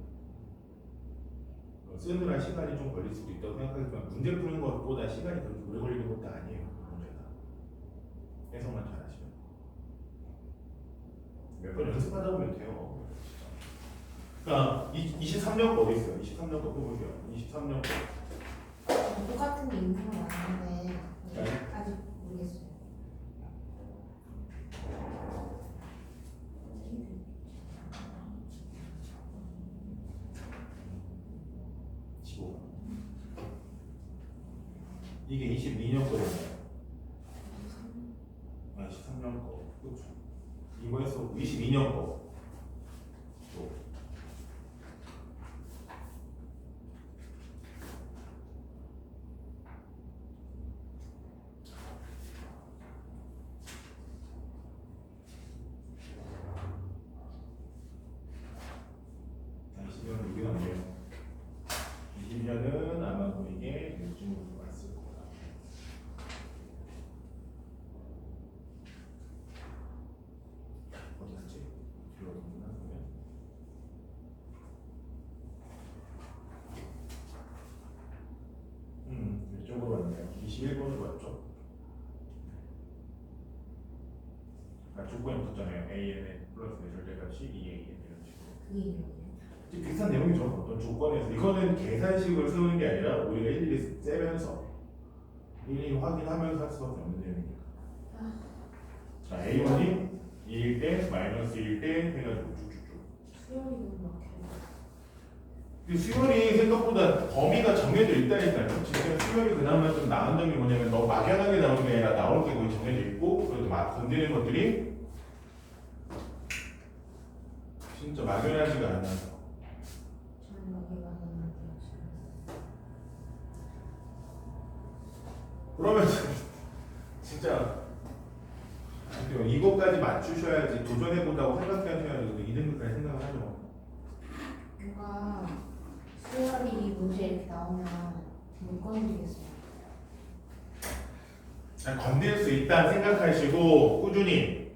쓰느라 시간이 좀 걸릴 수도 있다고 생각하지만 문제 푸는 것보다 시간이 그렇게 오래 걸리는 것도 아니에요. 문제가 해석만 잘하시면 몇 번 연습하다 보면 돼요. 그러니까 23년 거 어디 있어요? 23년 거 뽑으세요. 23년 거. 똑같은 게 있는 건 맞는데 네. 아직 모르겠어요. 15. 이게 22년 거잖아요. 23년 거. 그렇죠. 이거에서 22년 거. 또. 붙었잖아요. ANN 플러스 절대값이 2AN 이런 식으로. 그게 이거예요. 이제 비슷한 내용이죠. 어떤 조건에서 이거는 계산식을 쓰는 게 아니라 우리가 일일이 떼면서 일일이 확인하면서 할 수밖에 없는 내용이니까. 자, A1이 2일 때 마이너스 1일 때 해가지고 쭉쭉쭉. 수열이 너무 막혀요. 근데 수열이 생각보다 범위가 정해져 있다니까요. 진짜 수열이 그나마 좀 나은 점이 뭐냐면 너무 막연하게 나오는 게 아니라 나올 게 거의 정해져 있고 그래도 막 건드리는 것들이 진짜 막연하지가 않아서. 저는 여기가 너무 지금. 그러면 진짜 이것까지 맞추셔야지 도전해본다고 생각하셔야지 2등급까지 생각을 하죠. 뭔가 수열이 문제 이렇게 나오면 못 건드리겠어요. 그냥 건들 수 있다 생각하시고 꾸준히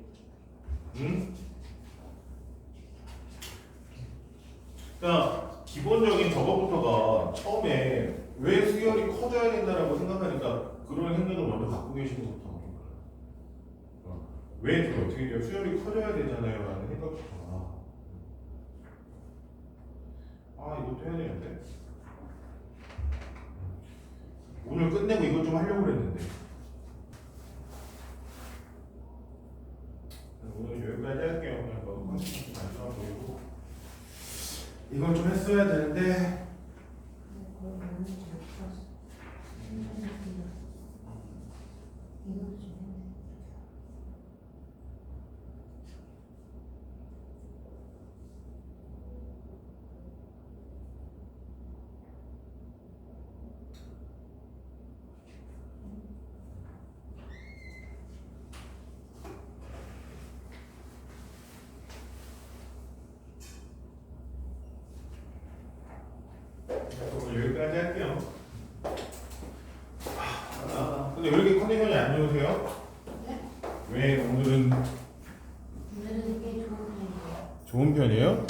응? 그러니까 기본적인 저거부터가 처음에 왜 수열이 커져야 된다라고 생각하니까 그런 생각을 먼저 갖고 계시는 것부터 왜 저 어떻게 돼요? 수열이 커져야 되잖아요 라는 생각부터 이것도 해야 되는데 오늘 끝내고 이것 좀 하려고 그랬는데 오늘 여기까지 할게요. 그냥 뭐 컨셉 단순한 보이고 이건 좀 했어야 되는데 근데 거의 너무 잘 풀었어. 이것도 좀 했네. 오늘 여기까지 할게요. 근데 왜 이렇게 컨디션이 안 좋으세요? 네? 왜 오늘은 오늘은 꽤 좋은 편이에요. 좋은 편이에요?